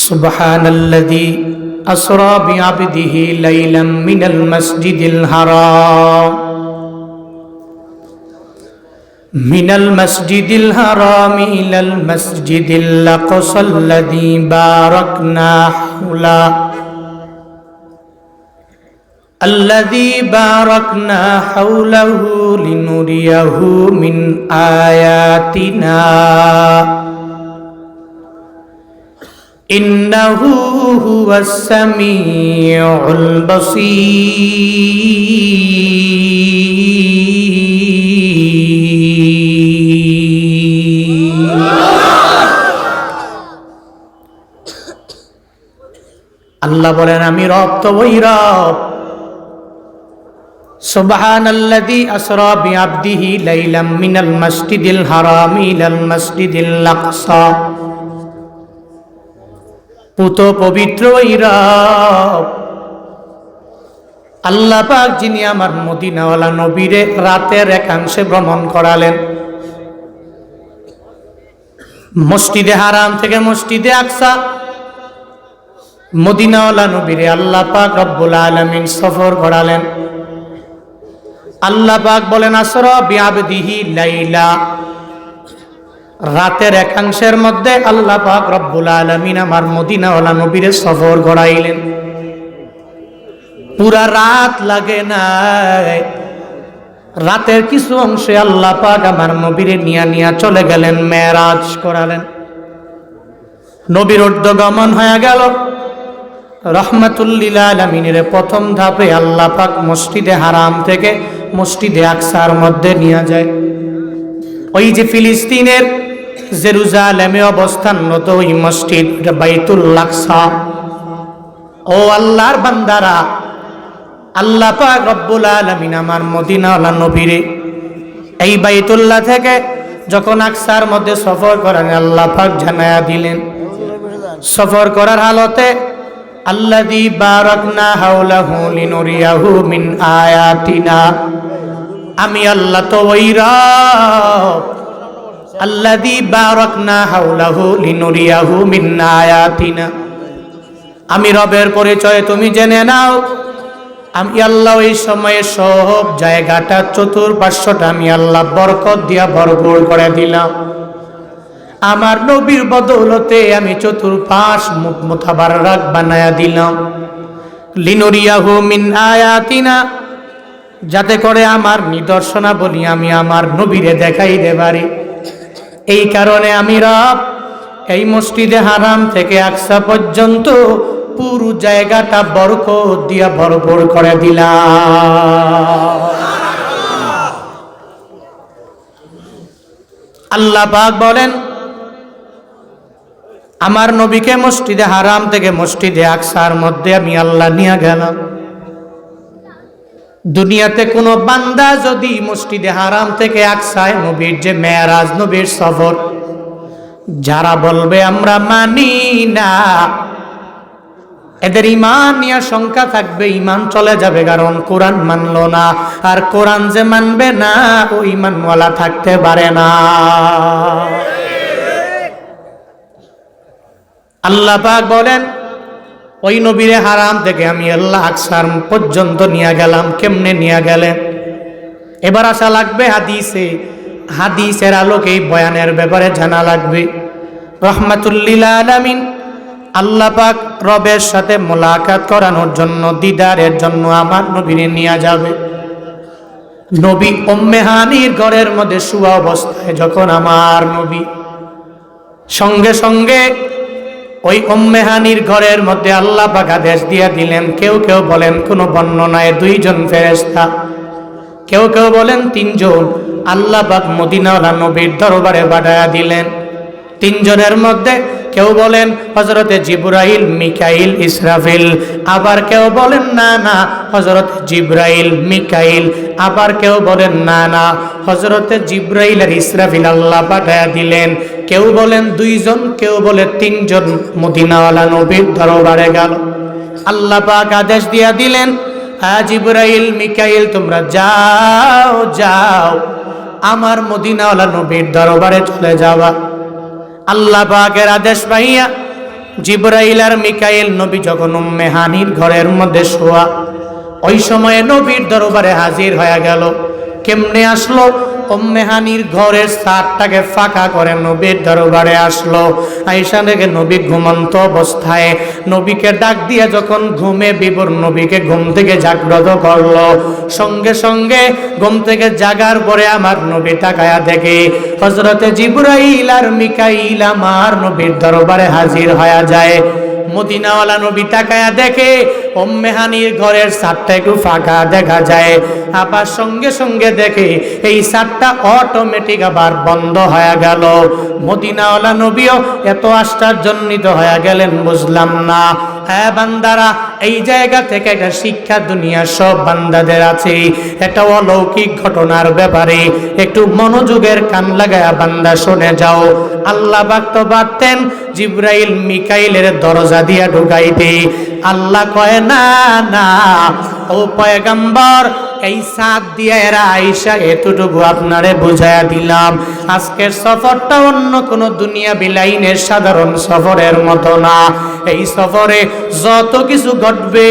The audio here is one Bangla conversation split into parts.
সুবহানাল্লাযী আসরা বিআবদিহি লাইলাম মিনাল মাসজিদিল হারাম ইলাল মাসজিদিল আকসাল্লাযী বারাকনা হাওলা الذي باركنا حوله لنريه من آياتنا إنه هو السميع البصير আল্লাহ বলেন আমি রব তো ওই রব সুবহানাল্লাযী আসরা বিআবদিহি লাইলাম মিনাল মাসজিদিল হারাম ইলাল মাসজিদিল আকসা পুত পবিত্র ওই রব আল্লাহ পাক যিনি আমার মদিনাওয়ালা নবীরে রাতের একাংশে ভ্রমণ করালেন মসজিদে হারাম থেকে মসজিদে আকসা মদিনাওয়ালা নবীরে আল্লাহ পাক রব্বুল আলামিন সফর করালেন আল্লাহ পাক বলেন আসরা বিআবদিহি লাইলা রাতের একাংশের মধ্যে আল্লাহ পাক রব্বুল আলামিন আমার মদিনাওয়ালা নবীরে সফর করাইলেন পুরা রাত লাগে না রাতের কিছু অংশে আল্লাহ পাক আমার নবীরে নিয়া চলে গেলেন মেরাজ করালেন নবীর ঊর্ধ্বগমন হয়ে গেল রহমাতুল লিল আলামিনের প্রথম ধাপে আল্লাহ পাক মসজিদে হারাম থেকে মসজিদে আকসার মধ্যে নিয়ে যায় ওই যে ফিলিস্তিনের জেরুজালেমে অবস্থানরত ওই মসজিদ বাইতুল আকসা ও আল্লাহর বান্দারা আল্লাহ পাক রব্বুল আলামিন আমার মদিনাওয়ালা নবীরে এই বাইতুল্লাহ থেকে যখন আকসার মধ্যে সফর করেন আল্লাহ পাক জানায়া দিলেন সফর করার হালতে আল্লাযী বারাকনা হাওলাহু লিনুরিয়াহু মিন আয়াতিনা আমি আল্লাহ তো ওই রব আল্লাযী বারাকনা হাওলাহু লিনুরিয়াহু মিন আয়াতিনা আমি রবের পরিচয় তুমি জেনে নাও আমি আল্লাহ ওই সময়ে সব জায়গাটা চতুর্পার্শ্বটা আমি আল্লাহ বরকত দিয়া ভরপুর করে দিলাম আমার নবীর বদৌলতে আমি চতুর্পাশ মুতাবাররাক বানায়া দিলাম লিনুরিয়াহু মিন আয়াতিনা যাতে করে আমার নিদর্শনাবলী আমি আমার নবীরে দেখাইতে পারি এই কারণে আমি রব এই মসজিদে হারাম থেকে আকসা পর্যন্ত পুরো জায়গাটা বরকত দিয়া ভরপুর করে দিলাম আল্লাহ পাক বলেন আমার নবীকে মসজিদে হারাম থেকে মসজিদে আকসার মধ্যে আমি আল্লাহ নিয়ে গেলাম দুনিয়াতে কোনো বান্দা যদি মসজিদে হারাম থেকে আকসায় নবীর যে মেরাজ নবীর সফর যারা বলবে আমরা মানি না এদের ঈমান নিয়ে শঙ্কা থাকবে ঈমান চলে যাবে কারণ কোরআন মানলো না আর কোরআন যে মানবে না ও ঈমানওয়ালা থাকতে পারে না আল্লাহ পাক বলেন ওই নবীরে হারাম থেকে আমি আল্লাহ আকসার পর্যন্ত নিয়ে গেলাম কেমনে নিয়ে গেলেন এবার আসা লাগবে হাদিসের আলোকে এই বয়ানের ব্যাপারে জানা লাগবে রহমাতুল লিল আলামিন আল্লাহ পাক রবের সাথে মোলাকাত করানোর জন্য দিদারের জন্য আমার নবীরে নিয়ে যাবে নবী উম্মে হানির ঘরের মধ্যে শুয়া অবস্থায় যখন আমার নবী সঙ্গে সঙ্গে ওই উম্মে হানির ঘরের মধ্যে আল্লাহ পাক আদেশ দিয়ে দিলেন কেউ কেউ বলেন কোন বর্ণনায় 2 জন ফেরেশতা কেউ কেউ বলেন 3 জন আল্লাহ পাক মদিনাওয়ালা নবীর দরবারে পাঠায়া দিলেন 3 জনের মধ্যে কেউ বলেন হযরতে জিবরাইল মিকাইল ইসরাফিল আবার কেউ বলেন না না হযরতে জিবরাইল মিকাইল আবার কেউ বলেন না না হযরতে জিবরাইল আর ইসরাফিল আল্লাহ পাঠায়া দিলেন কেউ বলেন 2 জন কেউ বলে 3 জন মদিনাওয়ালা নবীর দরবারে গেল আল্লাহ পাক আদেশ দিয়া দিলেন জিবরাইল মিকাইল তোমরা যাও যাও আমার মদিনাওয়ালা নবীর দরবারে চলে যাওয়া আল্লাহ পাকের আদেশ পাইয়া জিবরাইল আর মিকাইল নবী যখন উম্মে হানির ঘরের মধ্যে শোয়া, ওই সময়ে নবীর দরবারে হাজির হয়ে গেল। কেমনে আসলো? উম্মে হানির ঘরের ছাদটাকে ফাঁকা করে নবীর দরবারে আসলো। আয়েশা দেখে নবী ঘুমন্ত অবস্থায়, নবীকে ডাক দিয়ে যখন ঘুমে বিভোর নবীকে ঘুম থেকে জাগ্রত করলো, সঙ্গে সঙ্গে ঘুম থেকে জাগার পরে আমার নবী তাকায়া দেখে হযরতে জিবরাইল আর মিকাইল আমার নবীর দরবারে হাজির হয়ে যায়। মদিনাওয়ালা নবী তাকায়া দেখে উম্মে হানির ঘরের ছাদটা একটু ফাঁকা দেখা যায়, আবার সঙ্গে সঙ্গে দেখে এই ছাদটা অটোমেটিক আবার বন্ধ হয়ে গেল। মদিনাওয়ালা নবীও এত আশ্চর্যান্বিত হয়ে গেলেন, বুঝলাম না। হ্যাঁ বান্দারা, এই জায়গা থেকে একটা শিক্ষা দুনিয়ার সব বান্দাদের আছে। এটা অলৌকিক ঘটনার ব্যাপারে একটু মনোযোগের কান লাগায়া বান্দা শুনে যাও। আল্লাহ পাক তো পারতেন জিবরাইল মিকাইলের দরজা দিয়া ঢুকাইতে, আল্লাহ কয় না না ও পয়গম্বর, এই সাত দিয়ে এরা আয়েশা এতটুকু আপনারে বুঝাইয়া দিলাম, আজকের সফরটা অন্য কোনো দুনিয়া বিলাইনের সাধারণ সফরের মতো না। এই সফরে যত কিছু ঘটবে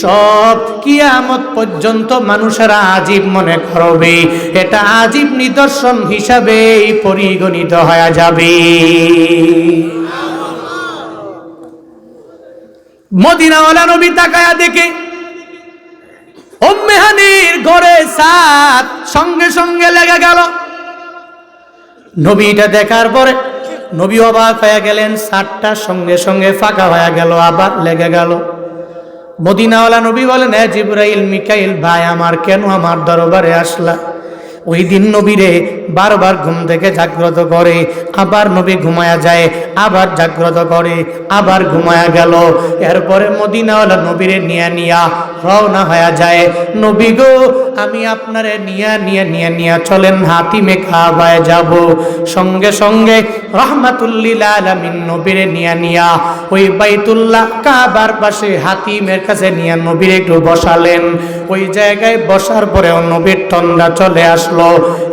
সব কিয়ামত পর্যন্ত মানুষেরা আজীব মনে করবে, এটা আজীব নিদর্শন হিসাবে পরিগণিত হয়ে যাবে। মদিনাওয়ালা নবী তাকায়া দেখে উম্মে হানির ঘরে ছাদ সঙ্গে সঙ্গে লেগে গেল। নবীটা দেখার পরে নবী অবাক হয়ে গেলেন, ছাদটা সঙ্গে সঙ্গে ফাঁকা হয়ে গেল, আবার লেগে গেল। মদিনাওয়ালা নবী বলেন, হ্যাঁ জিবরাইল মিকাইল ভাই আমার, কেন আমার দরবারে আসলা? ওই দিন নবীরে বারবার ঘুম থেকে জাগ্রত করে, আবার নবী ঘুমায়া যায়, আবার জাগ্রত করে, আবার ঘুমায়া গেল। এরপরে মদিনাওয়ালা নবীরে নিয়া রওনা হয়ে যায়। নবী গো, আমি আপনারে নিয়া চলেন হাতিমে কাবায় যাব। সঙ্গে সঙ্গে রাহমাতুল্লিল আলামিন নবীরে নিয়া ওই বাইতুল্লাহ কাবার পাশে হাতিমের কাছে নিয়ে নবীরে একটু বসালেন। ওই জায়গায় বসার পরেও নবীর তন্দ্রা চলে আসলো,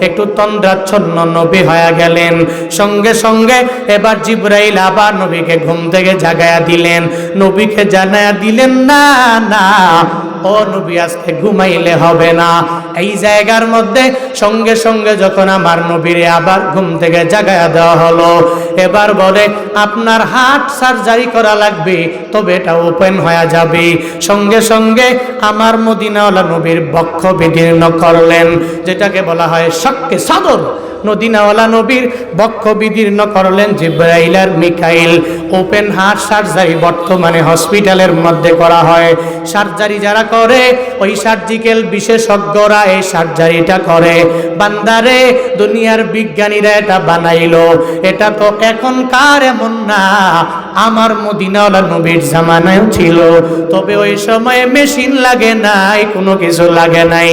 একটু তন্দ্রাচ্ছন্ন নবী হয়ে গেলেন। সঙ্গে সঙ্গে এবার জিবরাইল আবার নবীকে ঘুম থেকে জাগায়া দিলেন। নবীকে জানায়া দিলেন, না না ও নবী আজকে ঘুমাইলে হবে না। এই জায়গার মধ্যে সঙ্গে সঙ্গে যখন আমার নবীরে আবার ঘুম থেকে জাগায়া দেওয়া হলো, এবার বলে আপনার হার্ট সার্জারি করা লাগবে, তবে এটা ওপেন হয়ে যাবে। সঙ্গে সঙ্গে আমার মদিনাওয়ালা নবীর বক্ষ বিদীর্ণ করলেন, যেটাকে বলা হয় শক্কে সাদর। মদিনাওয়ালা নবীর বক্ষ বিদীর্ণ করলেন জিবরাইল আর মিকাইল। ওপেন হার্ট সার্জারি বর্তমানে হসপিটালের মধ্যে করা হয়। সার্জারি যারা করে ওই সার্জিক্যাল বিশেষজ্ঞরা এই সার্জারিটা করে। বান্দারে, দুনিয়ার বিজ্ঞানীরা এটা বানাইলো, এটা তো এখনকার এমন না, আমার মদিনাওয়ালা নবীর জামানায় ছিল। তবে ওই সময়ে মেশিন লাগে নাই, কোনো কিছু লাগে নাই,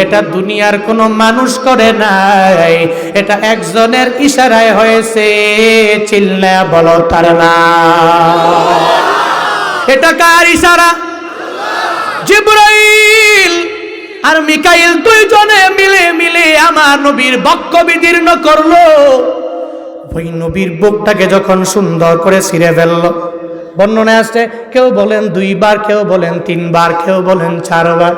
এটা দুনিয়ার কোনো মানুষ করে নাই, এটা একজনের ইশারায় হয়েছে। চিল্লায়া বলো তার নাম। এটা কার ইশারা? জিবরাইল আর মিকাইল দুইজনে মিলে আমার নবীর বক্ষ বিদীর্ণ করলো। ওই নবীর বুকটাকে যখন সুন্দর করে ছিঁড়ে ফেললো, বর্ণনায় আসছে কেউ বলেন 2 বার, কেউ বলেন 3 বার, কেউ বলেন 4 বার।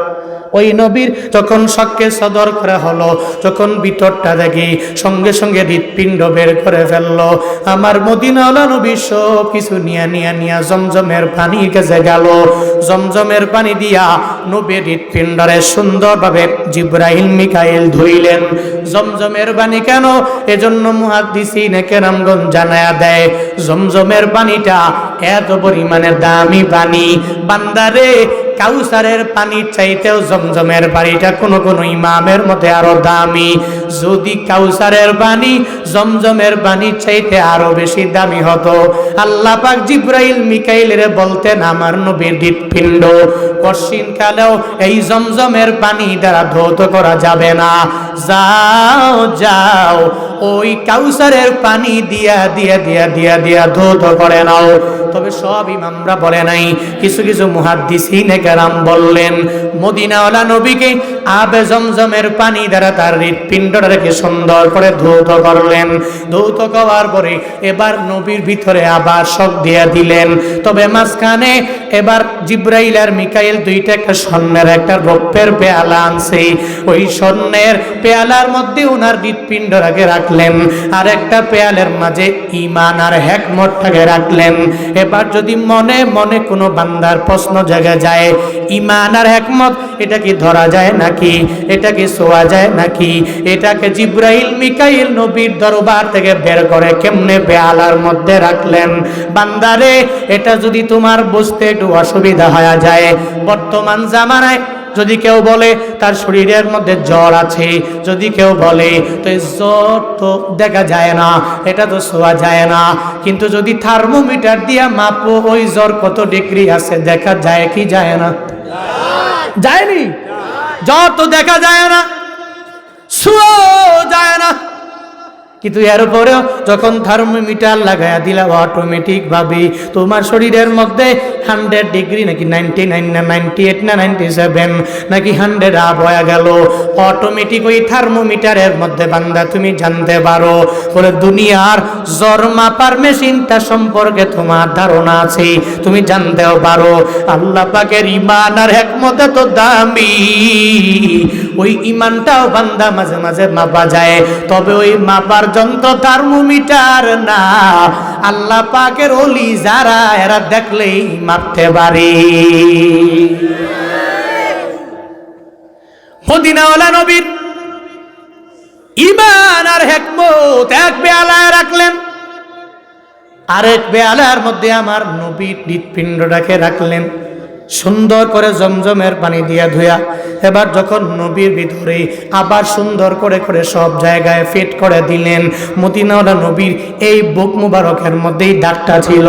ওই নবীর যখন শক্কে সদর করা হলো, যখন ভিতরটা দেখি সঙ্গে সঙ্গে হৃৎপিণ্ড বের করে ফেললো। আমার মদিনাওয়ালা নবী সব কিছু নিয়া জমজমের পানির কাছে গেল। জমজমের পানি দিয়া নবীর হৃৎপিণ্ডরে সুন্দরভাবে জিবরাইল মিকাইল ধুইলেন। জমজমের পানি কেন? এজন্য মুহাদ্দিসিনে কেরামগণ জানায়া দেয়, জমজমের পানিটা এত পরিমাণে দামি পানি, বান্দারে কাউসারের পানির চাইতেও জমজমের পানিটা কোনো কোনো ইমামের মতে আরো দামি। যদি কাউসারের পানি জমজমের পানির চাইতে আরো বেশি দামি হতো, আল্লাহ পাক জিবরাইল মিকাইলের বলতেন আমার নবীর হৃৎপিণ্ড কশিন কালেও এই জমজমের পানি দ্বারা ধৌত করা যাবে না, যাও ওই কাউসারের পানি দিয়া ধৌত করে নাও। তবে সব ইমামরা বলে নাই, কিছু কিছু মুহাদ্দিসিনে কেরাম বললেন মদিনাওয়ালা নবীকে আবে জমজমের পানি দ্বারা তার হৃৎপিণ্ডটাকে সুন্দর করে ধৌত করলেন। ধৌত করার পরে এবার নবীর ভিতরে আবার শক দিয়ে দিলেন। তবে মাঝখানে এবার জিব্রাইল আর মিকাইল দুইটা, একটা স্বর্ণের একটা রৌপ্যের পেয়ালা আনছে। ওই স্বর্ণের পেয়ালার মধ্যে ওনার হৃৎপিণ্ডটাকে রাখলেন, আর একটা পেয়ালের মাঝে ঈমান আর হিকমতটাকে রাখলেন। এবার যদি মনে মনে কোনো বান্দার প্রশ্ন জাগে যায়, ঈমান আর হিকমত এটা কি ধরা যায় নাকি, এটা কি ছোঁয়া যায় নাকি, এটাকে জিব্রাইল মিকাইল নবীর দরবার থেকে বের করে কেমনে পেয়ালার মধ্যে রাখলেন? বান্দারে, এটা যদি তোমার বুঝতে একটু অসুবিধা হয়ে যায়, বর্তমান জামানায় যদি কেউ বলে তার শরীরের মধ্যে জ্বর আছে, যদি কেউ বলে তো জ্বর তো দেখা যায় না, এটা তো ছোঁয়া যায় না, কিন্তু যদি থার্মোমিটার দিয়া মাপো ওই জ্বর কত ডিগ্রি আছে দেখা যায় কি যায় না? যায়নি। জ্বর তো দেখা যায় না, ছোঁয়াও যায় না, কিন্তু এর উপরেও যখন থার্মোমিটার লাগাইয়া দিলা অটোমেটিক ভাবে তোমার শরীরের মধ্যে 100 ডিগ্রি নাকি 99 না 98 না 97 নাকি 100 আপ হয়ে গেল, অটোমেটিক ওই থার্মোমিটারের মধ্যে বান্দা তুমি জানতে পারো। বলে দুনিয়ার জ্বর মাপার মেশিনটা সম্পর্কে তোমার ধারণা আছে, তুমি জানতেও পারো। আল্লাহ পাকের ঈমান আর হিকমত তো দামি, ওই ঈমানটাও বান্দা মাঝে মাঝে মাপা যায়, তবে ওই মাপার যন্ত্র থার্মোমিটার না। আল্লাহ পাকের ওলি যারা, এরা দেখলেই মাপতে পারে। মদিনাওয়ালা নবীর ঈমান আর হিকমত এক পেয়ালায় রাখলেন, আরেক পেয়ালার মধ্যে আমার নবীর হৃৎপিণ্ডটাকে রাখলেন, সুন্দর করে জমজমের পানি দিয়া ধুয়া। এবার যখন নবীর ভিতরে আবার সুন্দর করে করে সব জায়গায় ফিট করে দিলেন, মদিনাওয়ালা নবীর এই বুক মুবারকের মধ্যেই দাগটা ছিল।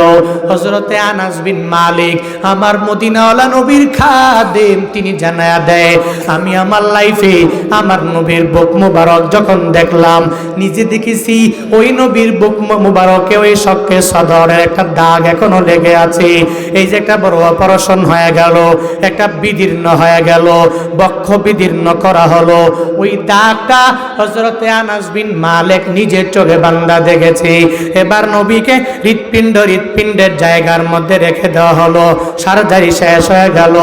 হযরতে আনাস বিন মালিক, আমার মদিনাওয়ালা নবীর খাদেম, তিনি জানায়া দেয়, আমি আমার লাইফে আমার নবীর বুক মুবারক যখন দেখলাম, নিজে দেখেছি ওই নবীর বুক মুবারকে ওই শক্কে সদরের একটা দাগ এখনো লেগে আছে। এই যে একটা বড় অপারেশন হয়ে গেল, একটা বিদীর্ণ হয়ে গেল, বক্ষ বিদীর্ণ করা হলো, ওই দাগটা হযরতে আনাস বিন মালিক নিজের চোখে বান্দা দেখেছে। এবার নবীকে হৃৎপিণ্ডের জায়গার মধ্যে রেখে দেওয়া হলো, সার্জারি শেষ হয়ে গেল।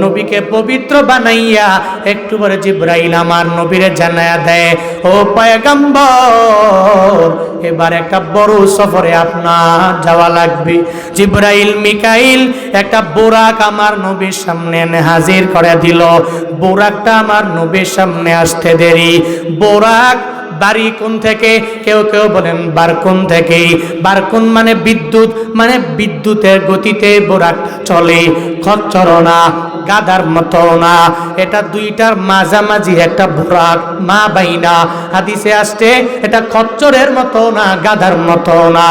নবীকে পবিত্র বানাইয়া একটু পরে জিব্রাইল আমার নবীরে জানায়া দেয়, ও পয়গম্বর, এবার একটা বড় সফরে আপনার যাওয়া লাগবে। জিব্রাইল মিকাইল একটা বোরাক আমার নবীর সামনে এনে হাজির করে দিল। বোরাকটা আমার নবীর সামনে আসতে দেরি। বোরাক বাড়ি কোন থেকে? কেউ কেউ বলেন বারকুন থেকে। বারকুন মানে বিদ্যুৎ, মানে বিদ্যুতের গতিতে বোরাকটা চলে, খচ্চর না, গাদার মতো না, এটা দুইটার মাঝামাঝি একটা বোরাক, মা বাইনা। হাদিসে আসছে এটা খচ্চরের মতো না, গাদার মতো না।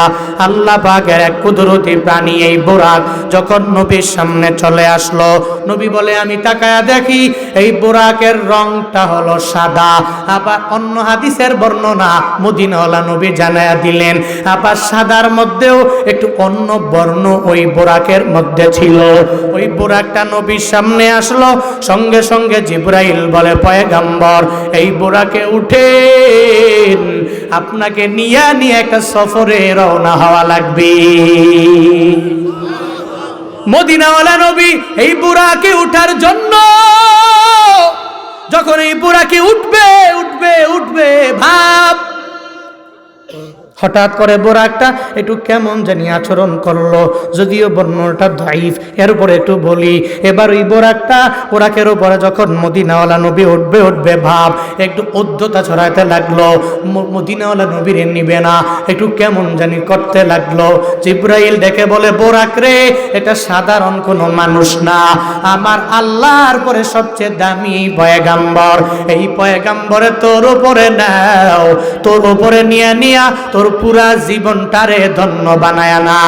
আল্লাহ পাকের এক কুদরতি প্রাণী এই বোরাক যখন নবীর সামনে চলে আসলো, নবী বলে আমি তাকায়া দেখি এই বোরাকের রংটা হলো সাদা। আবার অন্য হাদিসের বর্ণনা মদিনাওয়ালা নবী জানায়া দিলেন, আবার সাদার মধ্যেও একটু অন্য বর্ণ ওই বোরাকের মধ্যে ছিল। ওই বোরাকটা নবীর সামনে আসলো, সঙ্গে সঙ্গে জিব্রাইল বলে, পয়গম্বর এই বোরাকে উঠেন, আপনাকে নিয়ে একটা সফরে রওনা হওয়া লাগবে। মদিনাওয়ালা নবী এই বুরাকে উঠার জন্য যখন এই বুরাকে উঠবে উঠবে উঠবে ভাব, হঠাৎ করে বোরাকটা একটু কেমন জানি আচরণ করলো, যদিও বর্ণনাটা দাইফ, এর উপরে একটু বলি। এবার ওই বোরাকের উপরে যখন মদিনাওয়ালা নবী উঠবে উঠবে ভাব, একটু উদ্ধতা ছড়াতে লাগলো, মদিনাওয়ালা নবীর নিবে না, একটু কেমন জানি করতে লাগলো। জিব্রাইল দেখে বলে, বোরাক রে, এটা সাধারণ কোনো মানুষ না, আমার আল্লাহর পরে সবচেয়ে দামি পয়গাম্বর। এই পয়গাম্বরে তোর উপরে নাও, তোর উপরে নিয়া তোর পুরা জীবনটারে ধন্য বানায় না।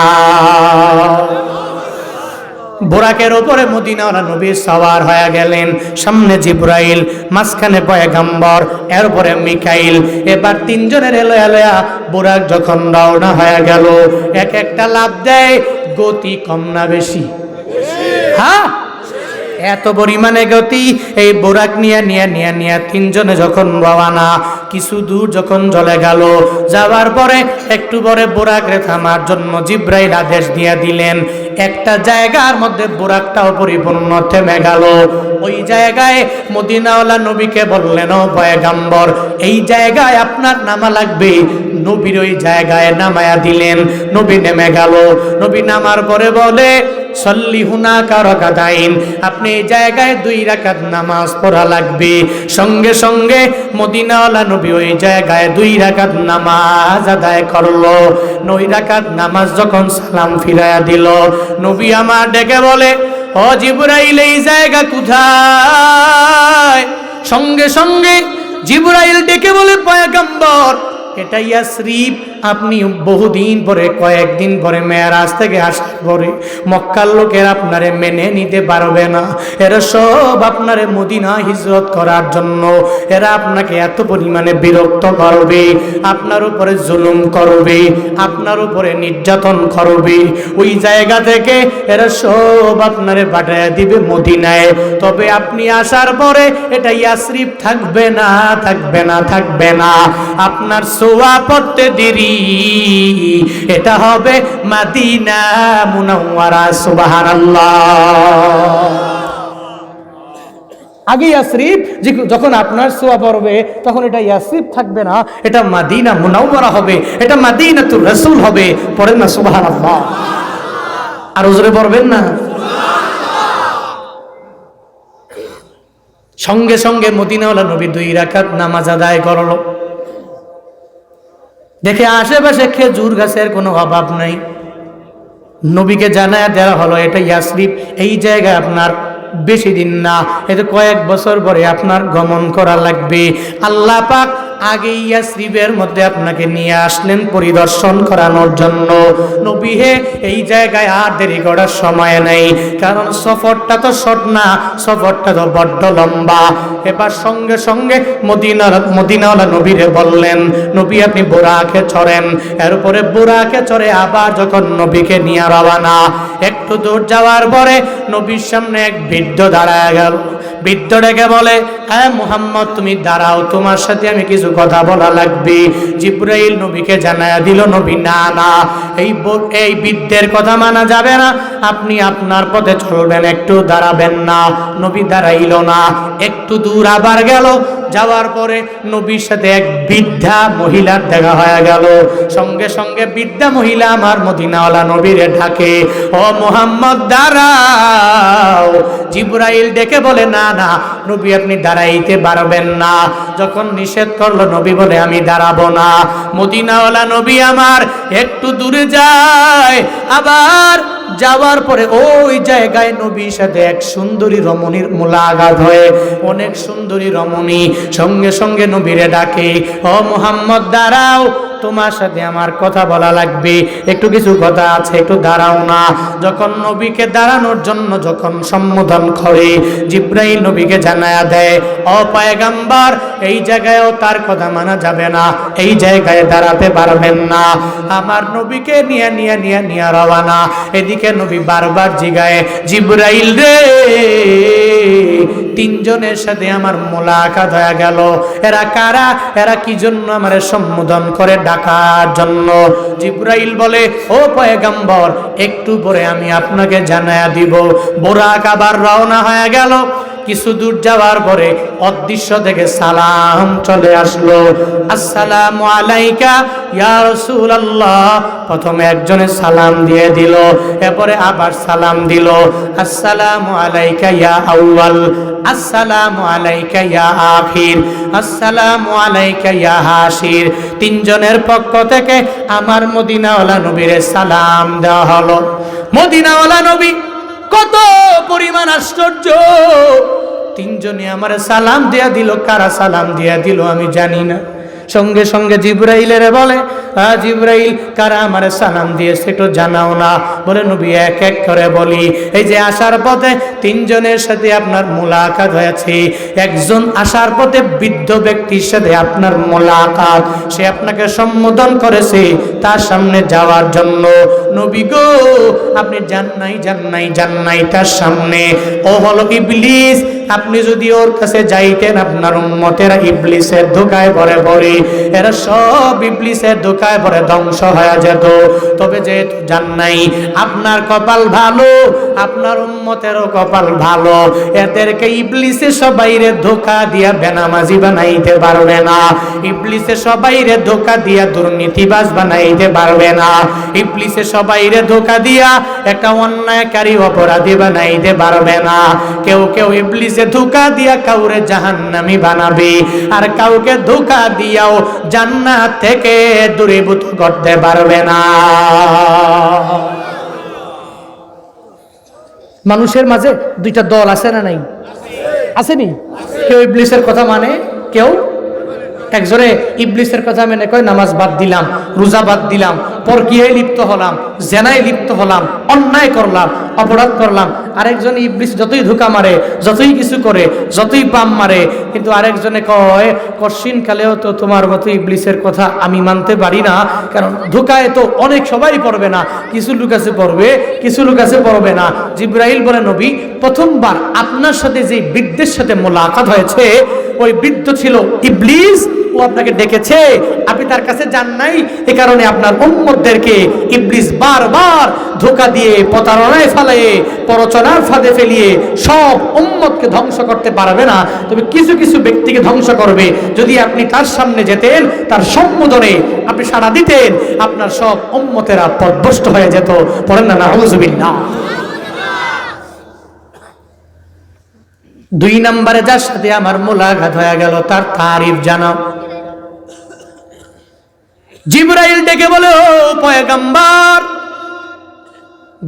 বোরাকের উপরে মদিনাওয়ালা নবী সওয়ার হয়ে গেলেন, সামনে জিব্রাইল, মাঝখানে পয়গম্বর, এরপরে মিকাইল। এবার তিনজনের এলোয়া বোরাক যখন রওনা হয়ে গেল, এক একটা লাভ দেয়, গতি কম না বেশি? হ্যাঁ, এত পরিমাণে গতি, এই বোরাক নিয়ে তিনজনে যখন রওনা, কিছু দূর যখন চলে গেল, যাওয়ার পরে একটু পরে বোরাকরে থামার জন্য জিব্রাইল আদেশ দিয়ে দিলেন। একটা জায়গার মধ্যে বোরাকটাও পরিপূর্ণ থেমে গেল। ওই জায়গায় মদিনাওয়ালা নবীকে বললেন, ও পয়গম্বর, এই জায়গায় আপনার নামা লাগবে। নবীর ওই জায়গায় নামায়া দিলেন। নবী নেমে গেল। নবী নামার পরে বলে, সল্লি হুনাকা রাকাতাইন, আপনি এই জায়গায় 2 রাকাত নামাজ পড়া লাগবে। সঙ্গে সঙ্গে মদিনাওয়ালা নবী ওই জায়গায় 2 রাকাত নামাজ আদায় করলো। 9 রাকাত নামাজ যখন সালাম ফিরায়া দিল, নবী আমার ডেকে বলে, ও জিবরাইল, এই জায়গা কোথায়? সঙ্গে সঙ্গে জিবরাইল ডেকে বলে, পয়গম্বর, এটা ইয়াসরিব। আপনি বহুদিন পরে, কয়েকদিন পরে মেরাজ থেকে আসার পরে মক্কার লোকের আপনারে মেনে নিতে পারবে না। এরা সব আপনারে মদিনা হিজরত করার জন্য এরা আপনাকে এত পরিমাণে বিরক্ত করবে, আপনার উপরে জুলুম করবে, আপনার উপরে নির্যাতন করবে। ওই জায়গা থেকে এরা সব আপনারে পাঠিয়ে দিবে মদিনায়। তবে আপনি আসার পরে এটা ইয়াসরিব থাকবে না, থাকবে না, থাকবে না। আপনার সোয়া পড়তে দেরি, এটা হবে মদিনা মুনাওয়ারা। সুবহানাল্লাহ। আগে ইয়াসরিব যখন আপনার সোয়া পড়বে তখন এটা ইয়াসরিব থাকবে না, এটা মদিনা মুনাওয়ারা হবে, এটা মদিনাতুর রাসূল হবে। পড়েন না সুবহানাল্লাহ। আর জোরে পড়বেন না। সঙ্গে সঙ্গে মদিনাওয়ালা নবী 2 রাকাত নামাজ আদায় করলো। দেখে আশেপাশে খেজুর গাছের কোনো অভাব নাই। নবীকে জানায় দেওয়া হলো, এটা ইয়াসরিব, এই জায়গায় আপনার বেশি দিন না, এটা কয়েক বছর পরে আপনার গমন করা লাগবে। আল্লাহ পাক আগে ইয়াসরিবের মধ্যে আপনাকে নিয়ে আসলেন পরিদর্শন করানোর জন্য। নবী হে, এই জায়গায় আর দেরি করার সময় নেই, কারণ সফরটা তো শর্ট না, সফরটা তো বড্ড লম্বা। এবার সঙ্গে সঙ্গে মদিনাওয়ালা নবীরে বললেন, নবী আপনি বোরাকে চড়েন। এরপরে বোরাকে চড়ে আবার যখন নবীকে নিয়ে রওনা, একটু দূর যাওয়ার পরে নবীর সামনে এক বৃদ্ধ দাঁড়ায় গেল। বৃদ্ধ ডেকে বলে, হ্যাঁ মুহাম্মদ, তুমি দাঁড়াও, তোমার সাথে আমি কিছু কথা বলা লাগবে। জিবরাইল নবীকে জানায়া দিল, নবী না না, এই বৃদ্ধের কথা মানা যাবে না, আপনি আপনার পথে চলবেন, একটু দাঁড়াবেন না। নবী দাঁড়াইল না। একটু দূর আবার গেল। যাওয়ার পরে নবীর সাথে এক বৃদ্ধা মহিলার দেখা হয়ে গেল। সঙ্গে সঙ্গে বৃদ্ধা মহিলা আমার মদিনাওয়ালা নবীরে ডাকে, ও মুহাম্মদ দাঁড়াও। জিবরাইল ডেকে বলে, না না নবী, আপনি দাঁড়াইতে পারবেন না। যখন নিষেধ করলো, নবী বলে, আমি দাঁড়াবো না। মদিনাওয়ালা নবী আমার একটু দূরে যায়। আবার যাওয়ার পরে ওই জায়গায় নবীর সাথে এক সুন্দরী রমণীর মোলাকাত হয়ে, অনেক সুন্দরী রমণী সঙ্গে সঙ্গে নবীরে ডাকে, ও মুহাম্মদ দাঁড়াও, তোমার সাথে আমার কথা বলা লাগবে, একটু কিছু কথা আছে, একটু দাঁড়াও না। যখন নবীকে দাঁড়ানোর জন্য যখন সম্বোধন করে, জিবরাইল নবীকে জানায়া দেয়, ও পয়গম্বর, এই জায়গায়ও তার কথা মানা যাবে না, এই জায়গায় দাঁড়াতে পারবেন না। আমার নবীকে নিয়ে রওনা। এদিকে নবী বারবার জিগায়, জিবরাইল রে, 3 জনের সাথে আমার মোলাকাত হয়ে গেল। এরা কারা? এরা কি জন্য আমারে সম্বোধন করে? ডাকার জন্য। জিবরাইল বলে, ও পয়গম্বর, একটু পরে আমি আপনাকে জানায়া দিব। বোরাক আবার রওনা হয়ে গেল। কিছু দূর যাওয়ার পরে অদৃশ্য থেকে সালাম চলে আসলো, আসসালামু আলাইকা ইয়া রাসূলুল্লাহ। প্রথমে একজনে সালাম দিয়ে দিল, এরপরে আবার সালাম দিল, আসসালামু আলাইকা ইয়া আউয়াল, আসসালামু আলাইকা ইয়া আখির, আসসালামু আলাইকা ইয়া হাসির। 3 জনের পক্ষ থেকে আমার মদিনাওয়ালা নবীর সালাম দেওয়া হলো। মদিনাওয়ালা নবী কত পরিমাণ আশ্চর্য! 3 জনে আমার সালাম দিয়া দিল। কারা সালাম দিয়া দিল আমি জানি না। সঙ্গে সঙ্গে জিবরাইলের বলে, জিবরাইল কারা আমারে সালাম দিয়েছে একটু জানাও না। বলে নবী এক এক করে বলি। এই যে আসার পথে তিনজনের সাথে আপনার মুলাকাত হয়েছে। একজন আসার পথে বৃদ্ধ ব্যক্তির সাথে আপনার মুলাকাত, সে আপনাকে সম্বোধন করেছে তার সামনে যাওয়ার জন্য। নবী গো আপনি যান নাই তার সামনে। ও হলো ইবলিস। আপনি যদি ওর কাছে যাইতেন আপনার উম্মতেরা ইবলিসের ধোঁকায় পড়ে এরা সব ইবলিসের ধোঁকায় পড়ে ধ্বংস হয়ে যেত। তবে যেহেতু যান নাই, আপনার কপাল ভালো, আপনার উম্মতেরও কপাল ভালো। এদেরকে ইবলিসে সবাইরে ধোঁকা দিয়া বেনামাজি বানাইতে পারবে না। ইবলিসে সবাইরে ধোঁকা দিয়া দুর্নীতিবাজ বানাইতে পারবে না। ইবলিসে সবাইরে ধোঁকা দিয়া একটা অন্যায়কারী অপরাধী বানাইতে পারবে না। কেউ কেউ ইবলিসে ধোঁকা দিয়া কাউরে জাহান্নামী বানাবে, আর কাউকে ধোঁকা দিয়াও জান্নাত থেকে দূরীভূত করতে পারবে না। মানুষের মাঝে দুইটা দল আছে না নাই? আসেনি? কেউ ইবলিসের কথা মানে, কেউ একজনে ইবলিসের কথা মেনে কয় নামাজ বাদ দিলাম, রোজা বাদ দিলাম, পরকীয়ায় লিপ্ত হলাম, জেনায় লিপ্ত হলাম, অন্যায় করলাম, অপরাধ করলাম। আরেকজন ইবলিস যতই ধোঁকা মারে, যতই কিছু করে, যতই পাম মারে, কিন্তু আরেকজনে কয় কশিন কালেও তো তোমার মতো ইবলিসের কথা আমি মানতে পারি না, কারণ ধোঁকায় তো অনেক সবাই পড়বে না, কিছু লোক আছে পড়বে, কিছু লোক আছে পড়বে না। জিবরাইল বলে নবী প্রথমবার আপনার সাথে যে বৃদ্ধের সাথে মোলাকাত হয়েছে ওই বৃদ্ধ ছিল ইবলিস। ও আপনাকে ডেকেছে, আপনি তার কাছে যান নাই, এ কারণে আপনার উম্মতদেরকে ইবলিস বারবার ধোঁকা দিয়ে প্রতারণায় ফেলিয়ে প্ররোচনার ফাঁদে ফেলিয়ে সব উম্মতকে ধ্বংস করতে পারবে না। তবে কিছু কিছু ব্যক্তিকে ধ্বংস করবে। যদি আপনি তার সামনে যেতেন, তার সম্বোধনে আপনি সাড়া দিতেন, আপনার সব উম্মতেরা পথভ্রষ্ট হয়ে যেত। পড়েন না নাউযুবিল্লাহ। দুই নম্বরে যার সাথে আমার মোলাকাত হয়ে গেল তার তারিফ জানাও। জিবরাইল ডেকে বলে, ও পয়গম্বর,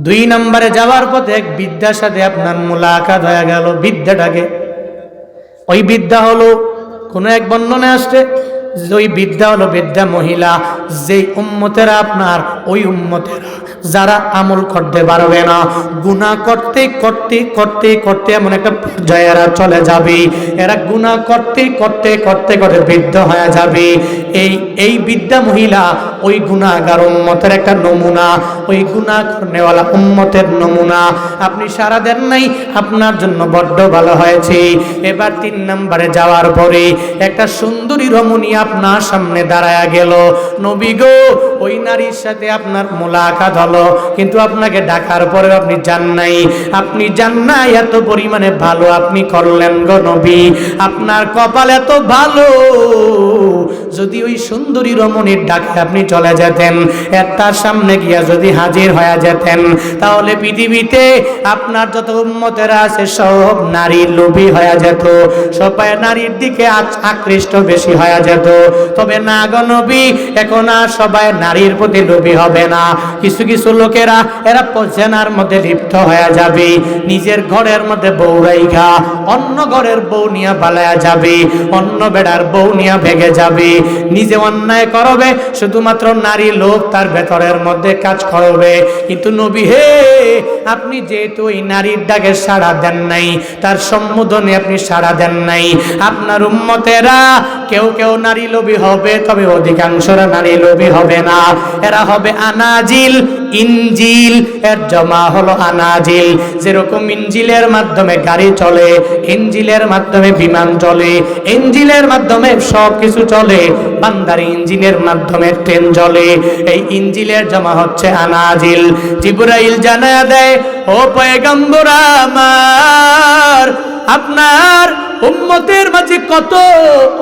দুই নম্বরে যাওয়ার পথে এক বিদ্যার সাথে আপনার মোলাকাত হয়ে গেল। বিদ্যাটাকে, ওই বিদ্যা হলো কোন এক বর্ণনায় আসছে ওই বিদ্যা হলো বিদ্যা মহিলা, যেই উম্মতেরা আপনার ওই উম্মতেরা যারা আমল করতে পারবে না, গুনাহ করতে করতে করতে করতে এমন একটা পর্যায়ে এরা চলে যাবে, এরা গুনাহ করতে করতে করতে করতে বৃদ্ধ হয়ে যাবে। এই বিদ্যা মহিলা ওই গুনাহগার উম্মতের একটা নমুনা, ওই গুনাহ করনেওয়ালা উম্মতের নমুনা। আপনি সারা দেন নাই, আপনার জন্য বড্ড ভালো হয়েছে। এবার তিন নম্বরে যাওয়ার পরে একটা সুন্দরী রমণী আপনার সামনে দাঁড়ায়া গেল। নবী গো ওই নারীর সাথে আপনার মোলাকাত হলো, কিন্তু আপনাকে ডাকার পরে আপনি যান নাই। আপনি যান নাই, এত পরিমাণে ভালো আপনি করলেন গো নবী, আপনার কপাল এত ভালো। যদি ওই সুন্দরী রমণীর ডাকে আপনি চলে যেতেন, তার সামনে গিয়া যদি হাজির হয়ে যেতেন, তাহলে পৃথিবীতে আপনার যত উম্মতেরা আছে সব নারীর লোভী হয়ে যেত, সবাই নারীর দিকে আকৃষ্ট বেশি হয়ে যেত। তবে না গো নবী, এখন আর সবাই নারীর প্রতি লোভী হবে না। কিছু কিছু লোকেরা এরা জেনার মধ্যে লিপ্ত হয়ে যাবে, নিজের ঘরের মধ্যে বউ রাইখা অন্য ঘরের বউ নিয়ে পালায়া যাবে, অন্য বেড়ার বউ নিয়ে ভেগে যাবে, নিজে অন্যায় করবে, শুধুমাত্র নারী লোক তার ভেতরের মধ্যে কাজ করবে। কিন্তু নবী হে, আপনি যেহেতু ওই নারীর ডাকে সাড়া দেন নাই, তার সম্বোধনে আপনি সাড়া দেন নাই, আপনার উম্মতেরা কেউ কেউ নারী লোভী হবে, তবে অধিকাংশরা নারী লোভী হবে না। এরা হবে আনাজিল। ইনজিল এর জমা হলো আনাজিল। যেরকম ইনজিলের মাধ্যমে গাড়ি চলে, ইনজিলের মাধ্যমে বিমান চলে, ইনজিলের মাধ্যমে সব কিছু চলে, বান্দার ইঞ্জিনের মাধ্যমে ট্রেন চলে। এই ইনজিলের জমা হচ্ছে আনাজিল। জিবরাইল জানায়া দেয়, ও পয়গম্বর আমার, আপনার উম্মতের মাঝে কত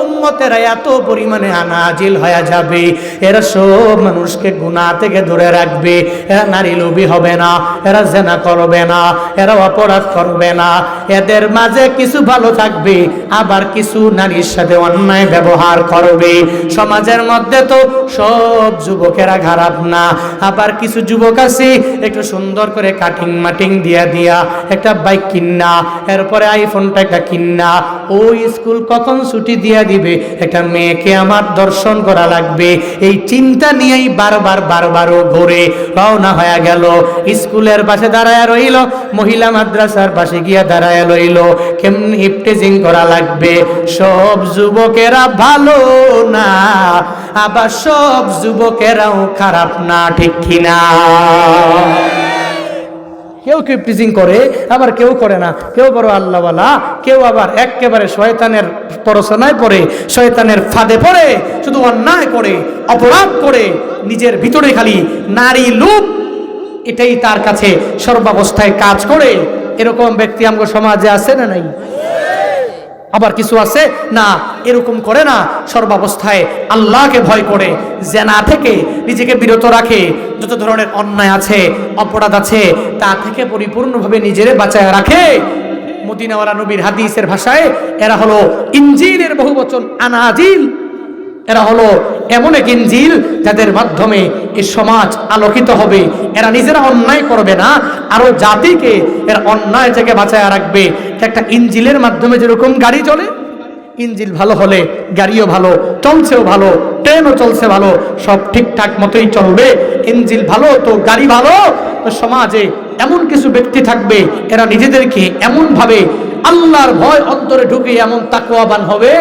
উম্মতেরা এত পরিমাণে আনাজিল হয়ে যাবে, এরা সব মানুষকে গুনাহ থেকে দূরে রাখবে। এরা নারী লোভী হবে না, এরা জেনা করবে না, এরা অপরাধ করবে না। এদের মাঝে কিছু ভালো থাকবে, আবার কিছু নারীর সাথে অন্যায় ব্যবহার করবে। সমাজের মধ্যে তো সব যুবকেরা খারাপ না, আবার কিছু যুবক আছে একটু সুন্দর করে কাটিং মাটিং দিয়া একটা বাইক কিন্না, এরপরে আইফোনটা একটা কিন্না, ওই স্কুল কখন ছুটি দিয়া দিবে, একটা মেয়েকে আমার দর্শন করা লাগবে, এই চিন্তা নিয়েই বারবার ঘুরে রওনা হয়ে গেল। স্কুলের পাশে দাঁড়ায় রইল, মহিলা মাদ্রাসার পাশে গিয়া দাঁড়ায় রইল, কেমনি ইফতেজিং করা লাগবে। সব যুবকেরা ভালো না, আবার সব যুবকেরাও খারাপ না, ঠিক কিনা? কেউ কেউ টিচিং করে, আবার কেউ করে না, কেউ বড় আল্লাহওয়ালা, কেউ আবার একেবারে শয়তানের প্ররোচনায় পড়ে, শয়তানের ফাঁদে পড়ে, শুধু অন্যায় করে, অপরাধ করে, নিজের ভিতরে খালি নারী লোভ, এটাই তার কাছে সর্বাবস্থায় কাজ করে। এরকম ব্যক্তি আমাদের সমাজে আছে না নাই? আবার কিছু আছে না, এরকম করে না, সর্বাবস্থায় আল্লাহকে ভয় করে, জেনা থেকে নিজেকে বিরত রাখে, যত ধরনের অন্যায় আছে, অপরাধ আছে, তা থেকে পরিপূর্ণভাবে নিজেরে বাঁচায় রাখে। মদিনাওয়ালা নবীর হাদিসের ভাষায় এরা হলো ইনজিলের বহুবচন আনাজিল। এরা হলো এমন এক ইনজিল যাদের মাধ্যমে এই সমাজ আলোকিত হবে। এরা নিজেরা অন্যায় করবে না, আরো জাতিকে এর অন্যায় থেকে বাঁচায় রাখবে। একটা ইনজিলের মাধ্যমে যেরকম গাড়ি চলে, ইনজিল ভালো হলে গাড়িও ভালো, চলছেও ভালো, ট্রেনও চলছে ভালো, সব ঠিকঠাক মতোই চলবে। ইনজিল ভালো তো গাড়ি ভালো, তো সমাজে এমন কিছু ব্যক্তি থাকবে, এরা নিজেদেরকে এমনভাবে আল্লাহর ভয় অন্তরে ঢুকে এমন তাকওয়াবান হবে,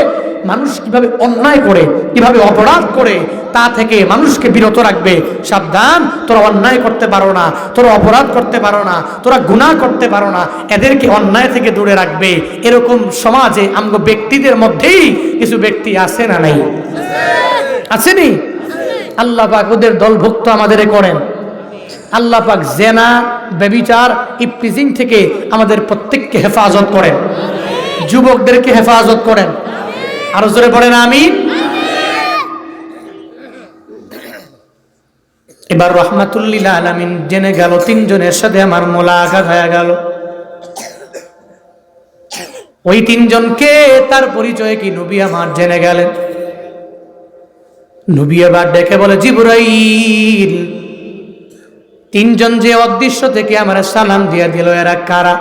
মানুষ কিভাবে অন্যায় করে, কিভাবে অপরাধ করে, তা থেকে মানুষকে বিরত রাখবে। সাবধান, তোরা অন্যায় করতে পারো না, তোরা অপরাধ করতে পারো না, তোরা গুনাহ করতে পারো না, এদেরকে অন্যায় থেকে দূরে রাখবে। এরকম সমাজে আমগো ব্যক্তিদের মধ্যেই কিছু ব্যক্তি আছে না নাই? আসেনি? আল্লাহ পাক ওদের দলভুক্ত আমাদের করেন। আল্লাহ পাক জেনা, ব্যভিচার, ইফতিজিং থেকে আমাদের প্রত্যেককে হেফাজত করেন, যুবকদেরকে হেফাজত করেন। আরো জোরে পড়েন আমিন। এবার রহমাতুল্লিল আলামিন জেনে গেল, তিনজনের সাথে আমার মোলাকাত হয়ে গেল। ওই তিনজনকে, তার পরিচয় কি নবী আমার জেনে গেলেন। নবী এবার ডেকে বলে, জিবরাইল, তিনজন যে অদৃশ্য থেকে আমার সালাম দিয়া দিল, এরা কারা?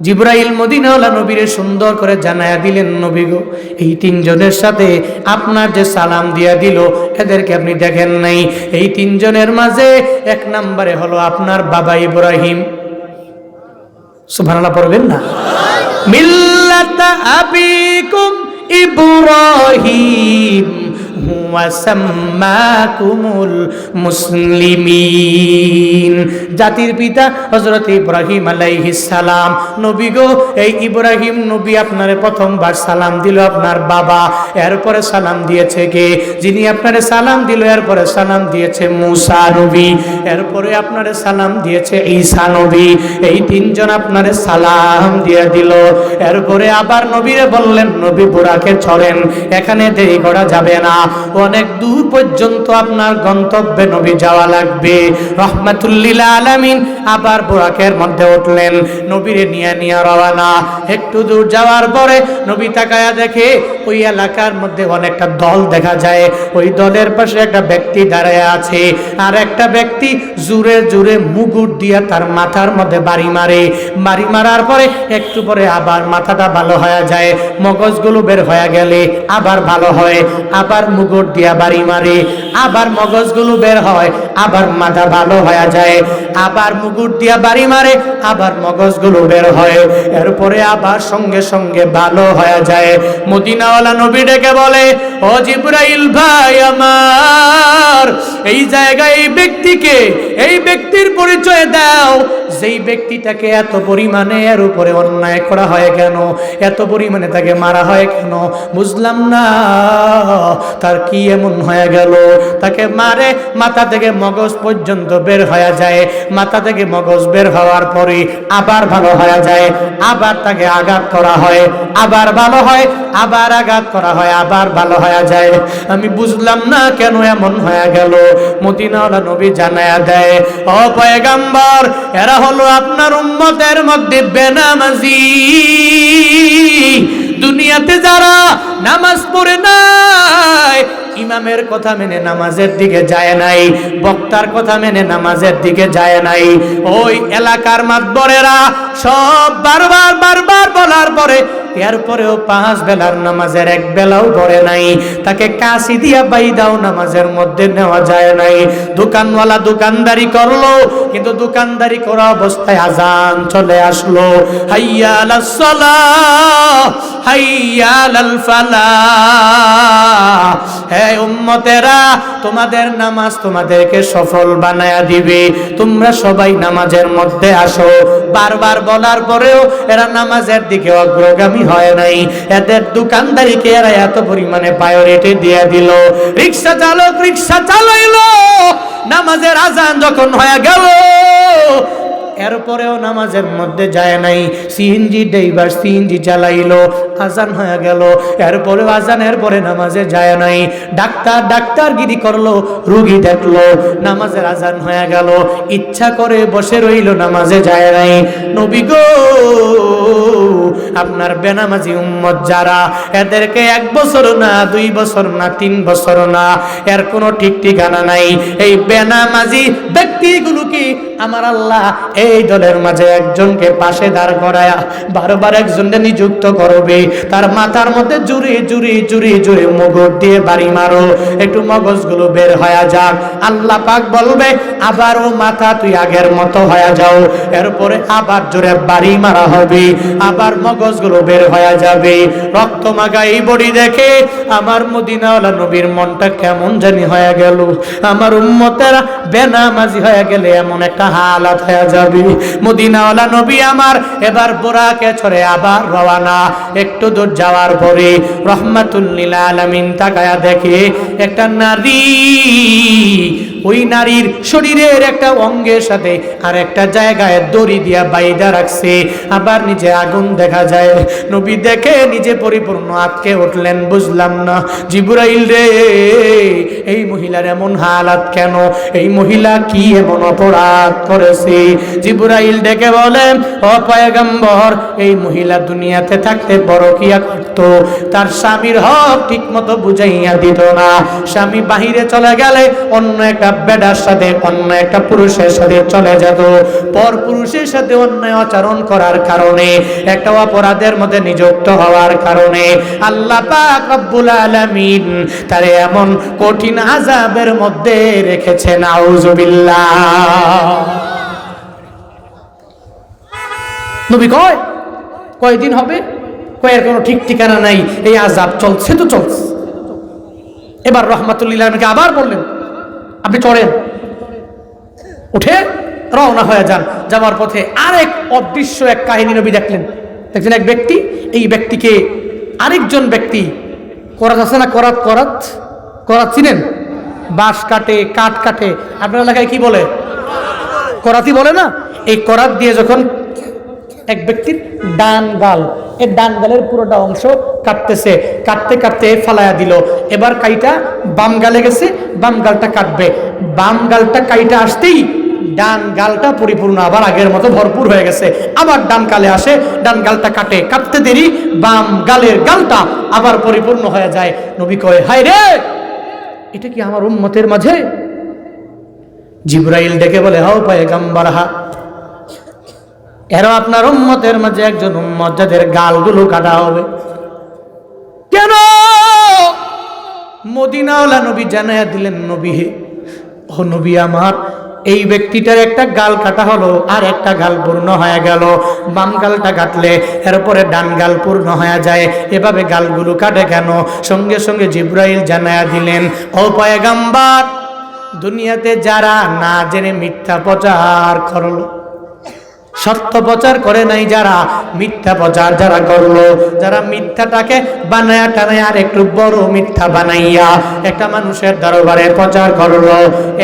জিবরাইল মদিনাওয়ালা নবীরে সুন্দর করে জানায়া দিলেন, নবী গো, এই তিনজনের সাথে আপনার যে সালাম দিয়া দিল, এদেরকে আপনি দেখেন নাই। এই তিনজনের মাঝে এক নম্বরে হলো আপনার বাবা ইব্রাহিম। সুবহানাল্লাহ পড়বেন না? মিল্লাতা আবিকুম ইব্রাহিম হুয়া সাম্মাকুমুল মুসলিমিন। জাতির পিতা হযরত ইব্রাহিম আলাইহিস সালাম। নবী গো, এই ইব্রাহিম নবী আপনারে প্রথমবার সালাম দিল আপনার বাবা, এরপরে সালাম দিয়েছে কে? যিনি আপনারে সালাম দিল, এরপরে সালাম দিয়েছে মূসা নবী, এরপরে আপনারে সালাম দিয়েছে ঈসা নবী। এই তিনজন আপনারে সালাম দিয়ে দিল। এরপরে আবার নবীরে বললেন, নবী বুরাকে চড়েন, এখানে দেরি করা যাবে না, অনেক দূর পর্যন্ত আপনার গন্তব্যে নবী যাওয়া লাগবে। রহমাতুল্লিল আলামিন আবার বুরাকের মধ্যে উঠলেন, নবীরে নিয়ে রওনা। একটু দূর যাওয়ার পরে নবী তাকায়া দেখে ওই এলাকার মধ্যে অনেকটা দল দেখা যায়। ওই দলের পাশে একটা ব্যক্তি দাঁড়ায় আছে, আর একটা ব্যক্তি জোরে জোরে মুগুর দিয়া তার মাথার মধ্যে বাড়ি মারে। বাড়ি মারার পরে একটু পরে আবার মাথাটা ভালো হয়ে যায়, মগজগুলো বের হয়ে গেলে আবার ভালো হয়, আবার মুগুর দিয়া বাড়ি মারে, আবার মগজগুলো বের হয়, আবার মাথা ভালো হয়ে যায়, আবার মুগুর দিয়া বাড়ি মারে, আবার মগজগুলো বের হয়, এরপরে আবার সঙ্গে সঙ্গে ভালো হয়ে যায়। মদিনাওয়ালা নবী ডেকে বলে, ও জিবরাইল ভাই আমার, এই জায়গায় এই ব্যক্তিকে, এই ব্যক্তির পরিচয় দাও, যেই ব্যক্তিটাকে এত পরিমাণে এর উপরে অন্যায় করা হয় কেন, এত পরিমাণে তাকে মারা হয় কেন, বুঝলাম না, তার কি এমন হয়ে গেল? তাকে মারে, মাথা থেকে মগজ পর্যন্ত বের হয়ে যায়, মাথা থেকে মগজ বের হওয়ার পরে আবার ভালো হয়ে যায়, আবার তাকে আঘাত করা হয়, আবার ভালো হয়, আবার আঘাত করা হয়, আবার ভালো হয়ে যায়। আমি বুঝলাম না কেন এমন হয়ে গেল। মদিনাওয়ালা নবী জানায়া দেয়, ও পয়গম্বর, এরা হলো আপনার উম্মতের মধ্যে বেনামাজি। দুনিয়াতে যারা নামাজ পড়ে নাই, ইমামের কথা মেনে নামাজের দিকে যায় নাই, বক্তার কথা মেনে নামাজের দিকে যায় নাই, ওই এলাকার মাতবরেরা সব বারবার বলার পরে এরপরেও 5 বেলার নামাজের এক বেলাও পড়ে নাই, তাকে কাশি দিয়া বাইদাও নামাজের মধ্যে নেওয়া যায় নাই। দোকানওয়ালা দোকানদারি করলো, কিন্তু দোকানদারি করা অবস্থায় আজান চলে আসলো, হাইয়া আলাস সালাহ হাইয়া আলাল ফালাহ। হে উম্মতেরা, তোমাদের নামাজ তোমাদেরকে সফল বানায়া দিবে, তোমরা সবাই নামাজের মধ্যে আসো। বারবার বলার পরেও এরা নামাজের দিকে অগ্রগামী হয় নাই। এদের দোকানদারিকে এরা এত পরিমাণে প্রায়োরিটি দিয়ে দিল। রিক্সা চালক রিক্সা চালাইলো, নামাজের আজান যখন হয়ে গেল এরপরেও নামাজের মধ্যে যায় নাই। সিএনজি ড্রাইভার সিএনজি চালাইলো, আজান হয়ে গেল, এরপরেও আজানের পরে নামাজে যায় নাই। ডাক্তার ডাক্তারগিরি করলো, রোগী দেখলো, নামাজের আজান হয়ে গেল, ইচ্ছা করে বসে রইল, নামাজে যায় নাই। নবী গো, আপনার বেনামাজি উম্মত যারা, এদেরকে 1 বছর না 2 বছর না 3 বছর না, এর কোনো ঠিক ঠিকানা নাই। এই বেনামাজি ব্যক্তিগুলোকে আমার আল্লাহ এই দলের মাঝে একজনকে পাশে দাঁড় করায়া বারবার একজনকে নিযুক্ত করবে, তার মাথার মধ্যে জুড়ে জুড়ে জুড়ে জুড়ে মগজ দিয়ে বাড়ি মারো, একটু মগজগুলো বের হয়ে যাক। আল্লাহ পাক বলবে আবারও মাথা তুই আগের মতো হয়ে যাও, এরপরে আবার জোরে বাড়ি মারা হবে, আবার মগজগুলো বের হয়ে যাবে। রক্ত মাখা এই বডি দেখে আমার মদিনাওয়ালা নবীর মনটা কেমন জানি হয়ে গেল। আমার উম্মতেরা বেনামাজি হয়ে গেলে এমন একটা হালাত হয়ে যাবে। মদিনাওয়ালা নবী আমার এবার বোরাকে ছড়ে আবার রওয়ানা। একটু দূর যাওয়ার পরে রহমাতুল লিল আলামিন তাকায়া দেখে একটা নারী, ওই নারীর শরীরের একটা অঙ্গের সাথে আর একটা জায়গায় দড়ি দিয়া বাইদা রাখছে, আবার নিচে আগুন দেখা যায়। নবী দেখে নিজে পরিপূর্ণ আটকে উঠলেন, বুঝলাম না জিবরাইল রে, এই মহিলার এমন হালাত কেন, এই মহিলা কি এমন অপরাধ করেছে? জিবরাইল ডেকে বলেন, ও পয়গম্বর, এই মহিলা দুনিয়াতে থাকতে পরকিয়া করত, তার স্বামীর হক ঠিক মতো বুঝাইয়া দিত না। স্বামী বাহিরে চলে গেলে অন্য একটা বেডার সাথে, অন্য একটা পুরুষের সাথে চলে যেত। পর পুরুষের সাথে অন্যায় আচরণ করার কারণে, একটা অপরাধের মধ্যে নিযুক্ত হওয়ার কারণে আল্লাহ পাক রব্বুল আলামিন তারে এমন কঠিন আযাবের মধ্যে রেখেছেন। আউযুবিল্লাহ। নবী কয়দিন হবে? কয়ের কোনো ঠিক ঠিকানা নাই, এই আযাব চলছে তো চলছে। এবার রহমাতুল্লিল আলামিনকে আবার বললেন, আপনি চড়েন, উঠে রওনা হয়ে যান। যাওয়ার পথে আরেক অদৃশ্য এক কাহিনী নবী দেখলেন। দেখছেন এক ব্যক্তি, এই ব্যক্তিকে আরেকজন ব্যক্তি, করাত আছে না, করাত করাত করাত চিনেন? বাঁশ কাটে, কাঠ কাটে, আপনার এলাকায় কি বলে? করাতি বলে না? এই করাত দিয়ে যখন এক ব্যক্তির ডান গাল, এই ডান গালের পুরোটা অংশ কাটতেছে, কাটতে কাটতে ফালায়া দিল। এবার কাইটা বাম গালে গেছে, বাম গালটা কাটবে, বাম গালটা কাইটা আসতেই ডান গালটা পরিপূর্ণ আবার আগের মতো ভরপুর হয়ে গেছে। আবার ডান গালে আসে, ডান গালটা কাটে, কাটতে দেরি বাম গালের গালটা আবার পরিপূর্ণ হয়ে যায়। নবী কয়, হায় রে, এটা কি আমার উম্মতের মাঝে? জিবরাইল ডেকে বলে, হাও পয়গম্বর, হা, এরা আপনার উম্মতের মাঝে একজন উম্মত যাদের গালগুলো কাটা হবে। কেন? মদিনাওয়ালা নবী জানায়া দিলেন, নবী হে, ও নবী আমার, এই ব্যক্তিটার একটা গাল কাটা হলো, আর একটা গাল পূর্ণ হয়ে গেল। বাম গালটা কাটলে এরপরে ডান গাল পূর্ণ হয়ে যায়, এভাবে গালগুলো কাটে কেন? সঙ্গে সঙ্গে জিবরাইল জানায়া দিলেন, ও পয়গম্বর, দুনিয়াতে যারা না জেনে মিথ্যা প্রচার করলো, সত্য প্রচার করে নাই, যারা মিথ্যা প্রচার যারা করলো, যারা মিথ্যাটাকে বানায়া টানায় আর একটু বড় মিথ্যা বানাইয়া একটা মানুষের দরবারে প্রচার করলো,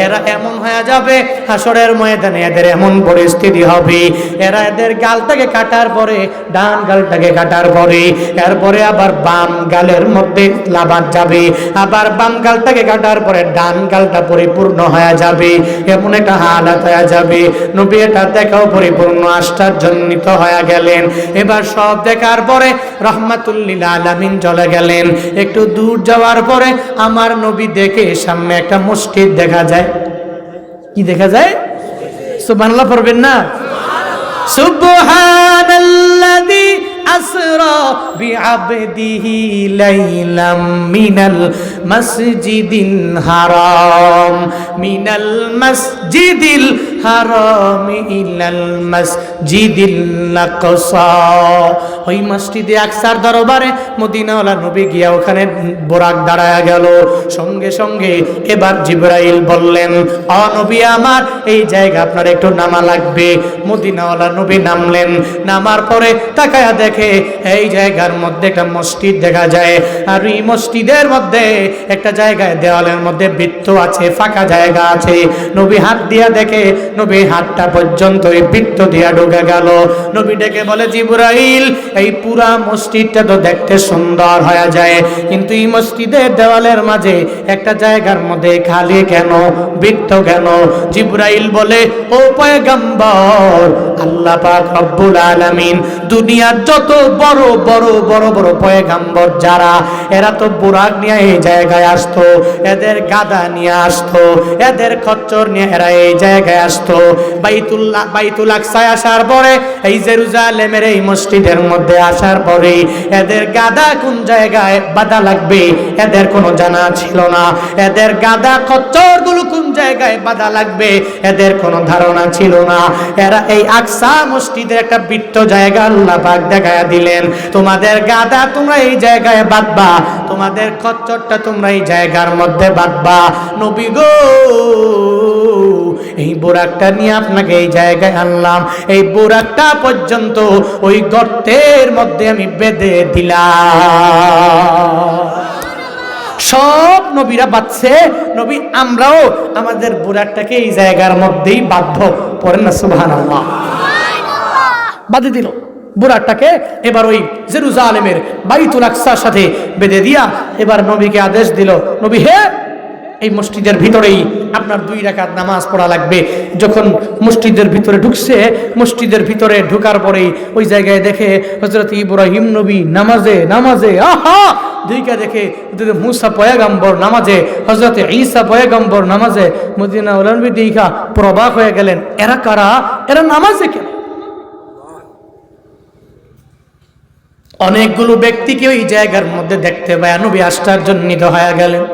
এরা এমন হয়ে যাবে হাসরের ময়দানে, এদের এমন পরিস্থিতি হবে, এরা এদের গালটাকে কাটার পরে, ডান গালটাকে কাটার পরে, এরপরে আবার বাম গালের মধ্যে লাভাত যাবে, আবার বাম গালটাকে কাটার পরে ডান গালটা পরিপূর্ণ হয়ে যাবে, এমন একটা হালাত হয়ে যাবে। নবী এটা দেখাও পরিপূর্ণ আশ্চর্যান্বিত হয়ে গেলেন। এবার সব দেখার পরে রহমাতুল লিল আলামিন চলে গেলেন। একটু দূর যাওয়ার পরে আমার নবী দেখে সামনে একটা মসজিদ দেখা যায়। কি দেখা যায়? সুবহানাল্লাহ পড়বেন না? সুবহানাল্লাযী আসরা বিআবদিহি লাইলাম মিনাল মসজিদিল হারাম মিনাল মসজিদিল হারাম ইলাল মসজিদিল আকসা। ওই মসজিদে আকসার দরবারে মদিনাওয়ালা নবী গিয়া ওখানে বোরাক দাঁড়ায়া গেল। সঙ্গে সঙ্গে এবার জিবরাইল বললেন, ও নবী আমার, এই জায়গা আপনার একটু নামা লাগবে। মদিনাওয়ালা নবী নামলেন। নামার পরে তাকায়া দেখে এই জায়গার মধ্যে একটা মসজিদ দেখা যায়। আর এই মসজিদের মধ্যে একটা জায়গায় দেওয়ালের মধ্যে বৃত্ত আছে, ফাঁকা জায়গা আছে। নবী হাত দিয়া দেখে, নবী হাতটা পর্যন্ত এই বৃত্ত দিয়া ঢুকে গেল। নবী ডেকে বলে, জিবরাইল, এই পুরা মসজিদটা তো দেখতে সুন্দর হয়ে যায়, কিন্তু এই মসজিদের দেওয়ালের মাঝে একটা জায়গার মধ্যে খালি কেন, বৃত্ত কেন? জিবরাইল বলে, ও পয়গম্বর, আল্লাহ পাক রব্বুল আলামিন দুনিয়ার যত বড় বড় বড় বড় পয়গম্বর যারা, এরা তো বুরাক নিয়ে এই জায়গায় আসতো, এদের গাদা নিয়ে আসতো, এদের খচ্চর নিয়ে এরা এই জায়গায় আসতো। বাইতুল আকসায় আসার পরে, এই জেরুজালেমের এই মসজিদের মধ্যে আসার পরে এদের গাদা কোন জায়গায় বাঁধা লাগবে এদের কোনো জানা ছিল না। এদের গাদা খচ্চর গুলো কোন জায়গায় বাঁধা লাগবে এদের কোনো ধারণা ছিল না। এরা এই আকসা মসজিদের একটা বৃত্ত জায়গা আল্লাহ পাক দেখায়া দিলেন, তোমাদের গাদা তোমরা এই জায়গায় বাঁধবা, তোমাদের খচ্চরটা তোমরা এই জায়গার মধ্যে বাঁধবা। নবী গো, এই বোরাকটা নিয়ে আপনাকে এই জায়গায় আনলাম, এই বোরাকটা পর্যন্ত ওই গর্তের মধ্যে আমি বেঁধে দিলাম। সব নবীরা বাঁধছে, নবী আমরাও আমাদের বোরাকটাকে এই জায়গার মধ্যেই বাঁধবো। পড়েন না সুবহানাল্লাহ। বাঁধে দিল বোরাকটাকে। এবার ওই জেরুজালেমের বাইতুল আকসার সাথে বেঁধে দিয়া এবার নবীকে আদেশ দিল, নবী হে, এই মসজিদের ভিতরেই আপনার 2 রাকাত নামাজ পড়া লাগবে। যখন মসজিদের ভিতরে ঢুকছে, মসজিদের ভিতরে ঢোকার পরেই ওই জায়গায় দেখে হযরত ইব্রাহিম নবী নামাজে নামাজে, আহা, দুইটা দেখে মুসা পয়গম্বর নামাজে, হযরত ঈসা পয়গম্বর নামাজে। মদিনা নবী দেখা প্রবাক হয়ে গেলেন, এরা কারা, এরা নামাজে কেন? অনেকগুলো ব্যক্তিকে ওই জায়গার মধ্যে দেখতে পায়, নবী আশ্চর্যান্বিত হয়ে গেলেন।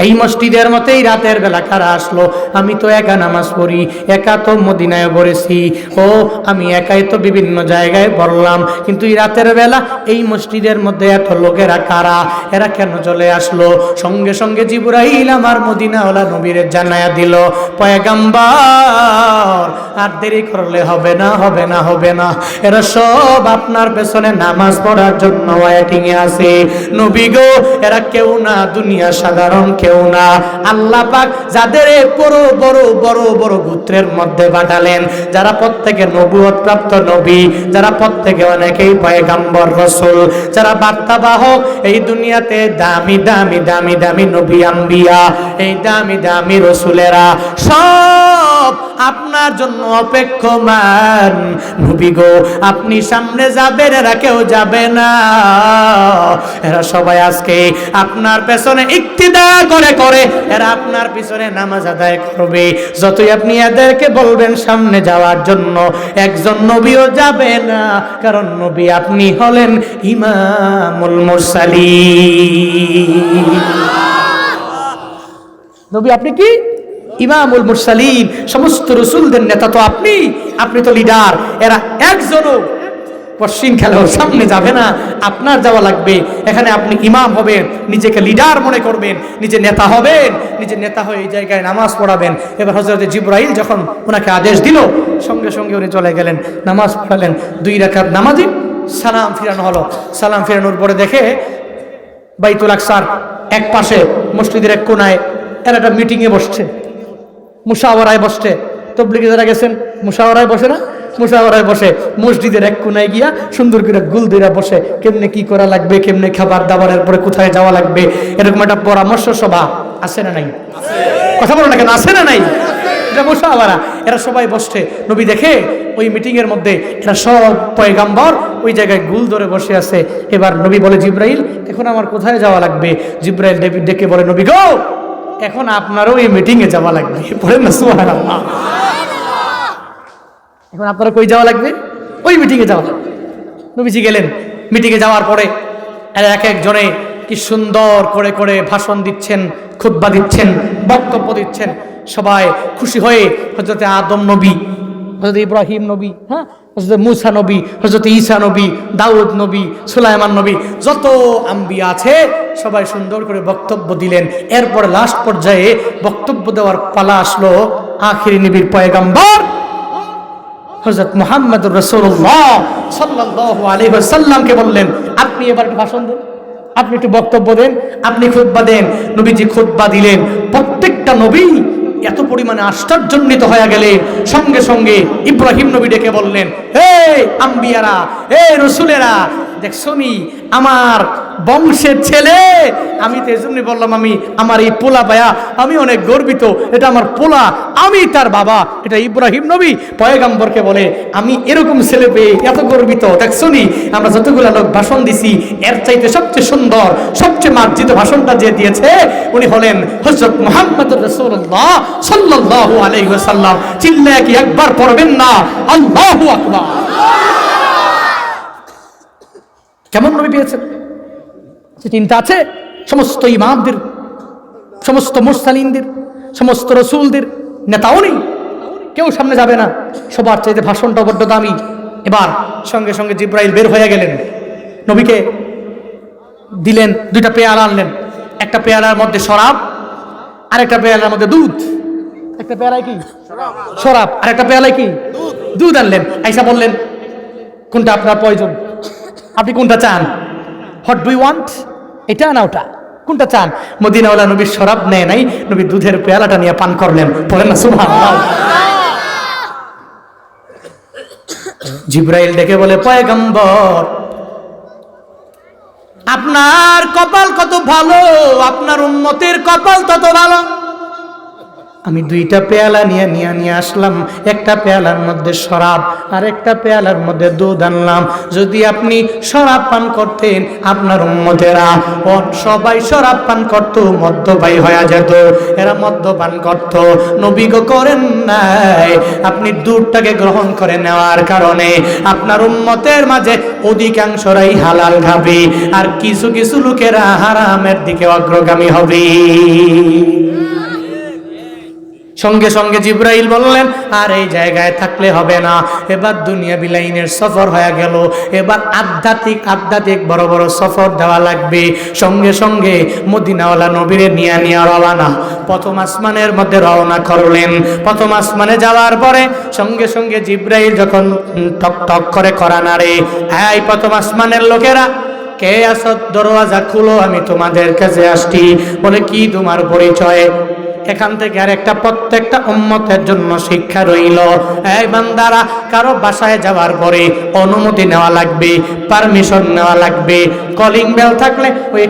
এই মসজিদের মতেই রাতের বেলা কারা আসলো? আমি তো একা নামাজ পড়ি, একা তো মদিনায় পড়েছি, ও আমি একাই তো বিভিন্ন জায়গায় পড়লাম, কিন্তু এই রাতের বেলা এই মসজিদের মধ্যে এত লোকেরা কারা, এরা কেন চলে আসলো? সঙ্গে সঙ্গে জিবরাইল আমার মদিনাওয়ালা নবীর জানায়া দিল, পয়গম্বর, আর দেরি করলে হবে না, হবে না, হবে না, এরা সব আপনার পেছনে নামাজ পড়ার জন্য ওয়েটিং এ আছে। নবী গো, এরা কেউ না, দুনিয়া সাধারণ কেউ না। আল্লাহ পাক যাদের বড় বড় বড় বড় গোত্রের মধ্যে পাঠালেন, যারা প্রত্যেকে নবুয়ত প্রাপ্ত নবী, যারা প্রত্যেকে অনেকেই পয়গম্বর রাসূল, যারা বার্তাবাহক, এই দুনিয়াতে দামি দামি দামি দামি নবী আম্বিয়া, এই দামি দামি রাসূলেরা সব আপনার জন্য অপেক্ষমান। নবী গো, আপনি সামনে যাবেন, এরা কেউ যাবে না, এরা সবাই আজকে আপনার পেছনে ইক্তিদা করে করে এরা আপনার পিছনে নামাজ আদায় করবে। যতই আপনি এদেরকে বলবেন সামনে যাওয়ার জন্য, একজন নবীও যাবে না, কারণ নবী আপনি হলেন ইমামুল মুরসালিন। নবী আপনি কি? ইমামুল মুরসালিন, সমস্ত রাসূলদের নেতা তো আপনি, আপনি তো লিডার। এরা একজনও পশ্চিম খেলার সামনে যাবে না, আপনার যাওয়া লাগবে। এখানে আপনি ইমাম হবেন, নিজেকে লিডার মনে করবেন, নিজে নেতা হবেন, নিজে নেতা হয়ে এই জায়গায় নামাজ পড়াবেন। এবার হযরত জিবরাইল যখন ওনাকে আদেশ দিল, সঙ্গে সঙ্গে উনি চলে গেলেন, নামাজ পড়ালেন। 2 রাকাত নামাজে সালাম ফিরানো হলো। সালাম ফিরানোর পরে দেখে বাইতুল আকসার এক পাশে মসজিদের এক কোনায় এরা একটা মিটিংয়ে বসছে, মুশাওয়ারায় বসছে। তবলিগে যারা গেছেন মুশাওয়ারায় বসে না, মুশাওয়ারায় বসে মসজিদের এক কোনায় গিয়া সুন্দর করে গুল ধরে বসে, কেমনে কি করা লাগবে, কেমনে খাবার দাবারের পরে কোথায় যাওয়া লাগবে, এরকম একটা পরামর্শ সভা আছে না নাই? কথা বলো না কেন, আছে না নাই? এটা মুশাওয়ারা, এরা সবাই বসছে। নবী দেখে ওই মিটিং এর মধ্যে এরা সব পয়গম্বর ওই জায়গায় গুল ধরে বসে আছে। এবার নবী বলে, জিবরাইল, এখন আমার কোথায় যাওয়া লাগবে? জিবরাইল ডেকে বলে, নবী গো, এখন আপনারও এই মিটিং এ যাওয়া লাগবে। পড়েন না সুবহানাল্লাহ। এখন আপনারা কই যাওয়া লাগবে? ওই মিটিং এ যাওয়া লাগবে। নবীজি গেলেন। মিটিংয়ে যাওয়ার পরে এক একজনে কি সুন্দর করে করে ভাষণ দিচ্ছেন, খুতবা দিচ্ছেন, বক্তব্য দিচ্ছেন। সবাই খুশি হয়ে হযরত আদম নবী, হযরত ইব্রাহিম নবী, হ্যাঁ, হযরত মুসা নবী, হযরত ঈসা নবী, দাউদ নবী, সুলাইমান নবী, যত আম্বিয়া আছে সবাই সুন্দর করে বক্তব্য দিলেন। এরপরে লাস্ট পর্যায়ে বক্তব্য দেওয়ার পালা আসলো আখিরি নবীর পয়গম্বর হযরত মুহাম্মদুর রাসূলুল্লাহ সাল্লাল্লাহু আলাইহি ওয়াসাল্লামকে বললেন, আপনি এবার একটু ভাষণ দেন, আপনি একটু বক্তব্য দেন, আপনি খুতবা দেন। নবীজি খুতবা দিলেন। প্রত্যেকটা নবী এত পরিমাণে আশ্চর্যান্বিত হয়ে গেলেন। সঙ্গে সঙ্গে ইব্রাহিম নবী ডেকে বললেন, হে আম্বিয়ারা, হে রসুলেরা, দেখছনি আমার বংশের ছেলে। আমি তো এজন্য বললাম, আমি আমার এই পোলা ভাইয়া আমি অনেক গর্বিত, এটা আমার পোলা, আমি তার বাবা। এটা ইব্রাহিম নবী পয়গম্বরকে বলে, আমি এরকম ছেলে পেয়ে এত গর্বিত। দেখছনি আমরা যতগুলো লোক ভাষণ দিছি, এর চাইতে সবচেয়ে সুন্দর, সবচেয়ে মার্জিত ভাষণটা যে দিয়েছে উনি হলেন হযরত মুহাম্মদুর রাসূলুল্লাহ সাল্লাল্লাহু আলাইহি ওয়াসাল্লাম। চিল্লায় কি একবার পড়বেন না আল্লাহু আকবার? কেমন নবী পেয়েছেন চিন্তা আছে? সমস্ত ইমামদের, সমস্ত মুরসালিনদের, সমস্ত রসুলদের নেতাও নেই, কেউ সামনে যাবে না, সবার চাইতে ভাষণটা বড্ড দামি। এবার সঙ্গে সঙ্গে জিব্রাইল বের হয়ে গেলেন, নবীকে দিলেন দুইটা পেয়ালা আনলেন। একটা পেয়ালার মধ্যে শরাব, আর একটা পেয়ালার মধ্যে দুধ। একটা পেয়ালায় কি শরাব, আর একটা পেয়ালায় কি দুধ আনলেন। আইসা বললেন, কোনটা আপনার প্রয়োজন, আপনি কোনটা চান? What do you want? এটা না ওটা, কোনটা চান? মদিনাওয়ালা নবীর শরাব নেয় নাই, নবী দুধের পেয়ালাটা নিয়ে পান করলেন। বলেন না সুবহানাল্লাহ। জিব্রাইল ডেকে বলে, পয়গম্বর আপনার কপাল কত ভালো, আপনার উম্মতের কপাল তত ভালো। আমি দুইটা পেয়ালা নিয়ে আসলাম, একটা পেয়ালার মধ্যে শরাব আর একটা পেয়ালার মধ্যে দুধ আনলাম। যদি আপনি শরাব পান করতেন, আপনার উম্মতেরা সবাই শরাব পান করত, মদ্যপায়ী হয়ে যেত, এরা মদ্যপান করত। নবী গো করেন নাই, আপনি দুধটাকে গ্রহণ করে নেওয়ার কারণে আপনার উম্মতের মাঝে অধিকাংশরাই হালাল খাবে, আর কিছু কিছু লোকেরা হারামের দিকে অগ্রগামী হবে। সঙ্গে সঙ্গে জিব্রাইল বললেন, আর এই জায়গায় থাকলে হবে না, এবার দুনিয়া বিলাইনের সফর হয়ে গেল, এবার আধ্যাত্মিক বড় বড় সফর দেওয়া লাগবে। সঙ্গে সঙ্গে মদিনাওয়ালা নবীরে নিয়ে রওনা, প্রথম আসমানের মধ্যে রওনা করলেন। প্রথম আসমানে যাওয়ার পরে সঙ্গে সঙ্গে জিব্রাইল যখন টক টক করে করা নাড়ে, এই প্রথম আসমানের লোকেরা কে আছো, দরওয়াজা খুলো, আমি তোমাদের কাছে আসছি। বলে, কি তোমার পরিচয়? এখান থেকে আর একটা প্রত্যেকটা উম্মতের জন্য শিক্ষা রইল, এই বান্দারা কারো বাসায় যাওয়ার পরে অনুমতি নেওয়া লাগবে, পারমিশন নেওয়া লাগবে। কলিং বেল থাকলে ওই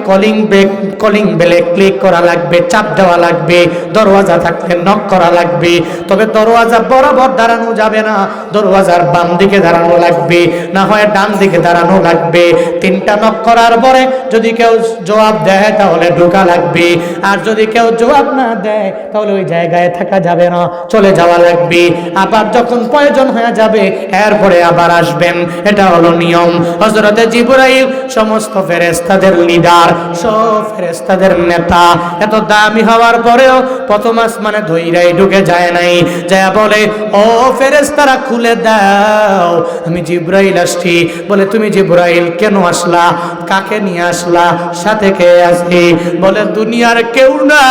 কলিং বেলে ক্লিক করা লাগবে, চাপ দেওয়া লাগবে। দরওয়াজা থাকলে নক করা লাগবে। তবে দরওয়াজা বরাবর দাঁড়ানো যাবে না, দরওয়াজার বাম দিকে দাঁড়ানো লাগবে, না হয় ডান দিকে দাঁড়ানো লাগবে। তিনটা নক করার পরে যদি কেউ জবাব দেয় তাহলে ঢোকা লাগবে, আর যদি কেউ জবাব না দেয় তাহলে ওই জায়গায় থাকা যাবে না, চলে যাওয়া লাগবে। আবার যখন প্রয়োজন হয়ে যাবে এরপরে আবার আসবেন, এটা হলো নিয়ম। হযরতে জিবরাইল সমস্ত ফেরেশতাদের লিডার, সব ফেরেশতাদের নেতা, এত দামি হওয়ার পরেও প্রথম আসমানে ধইরাই ঢুকে যায় নাই, যায় বলে, ও ফেরেশতারা খুলে দাও, আমি জিবরাইল আসছি। বলে, তুমি জিবরাইল কেন আসলা, কাকে নিয়ে আসলা, সাথে কে আসছে? বলে, দুনিয়ার কেউ না,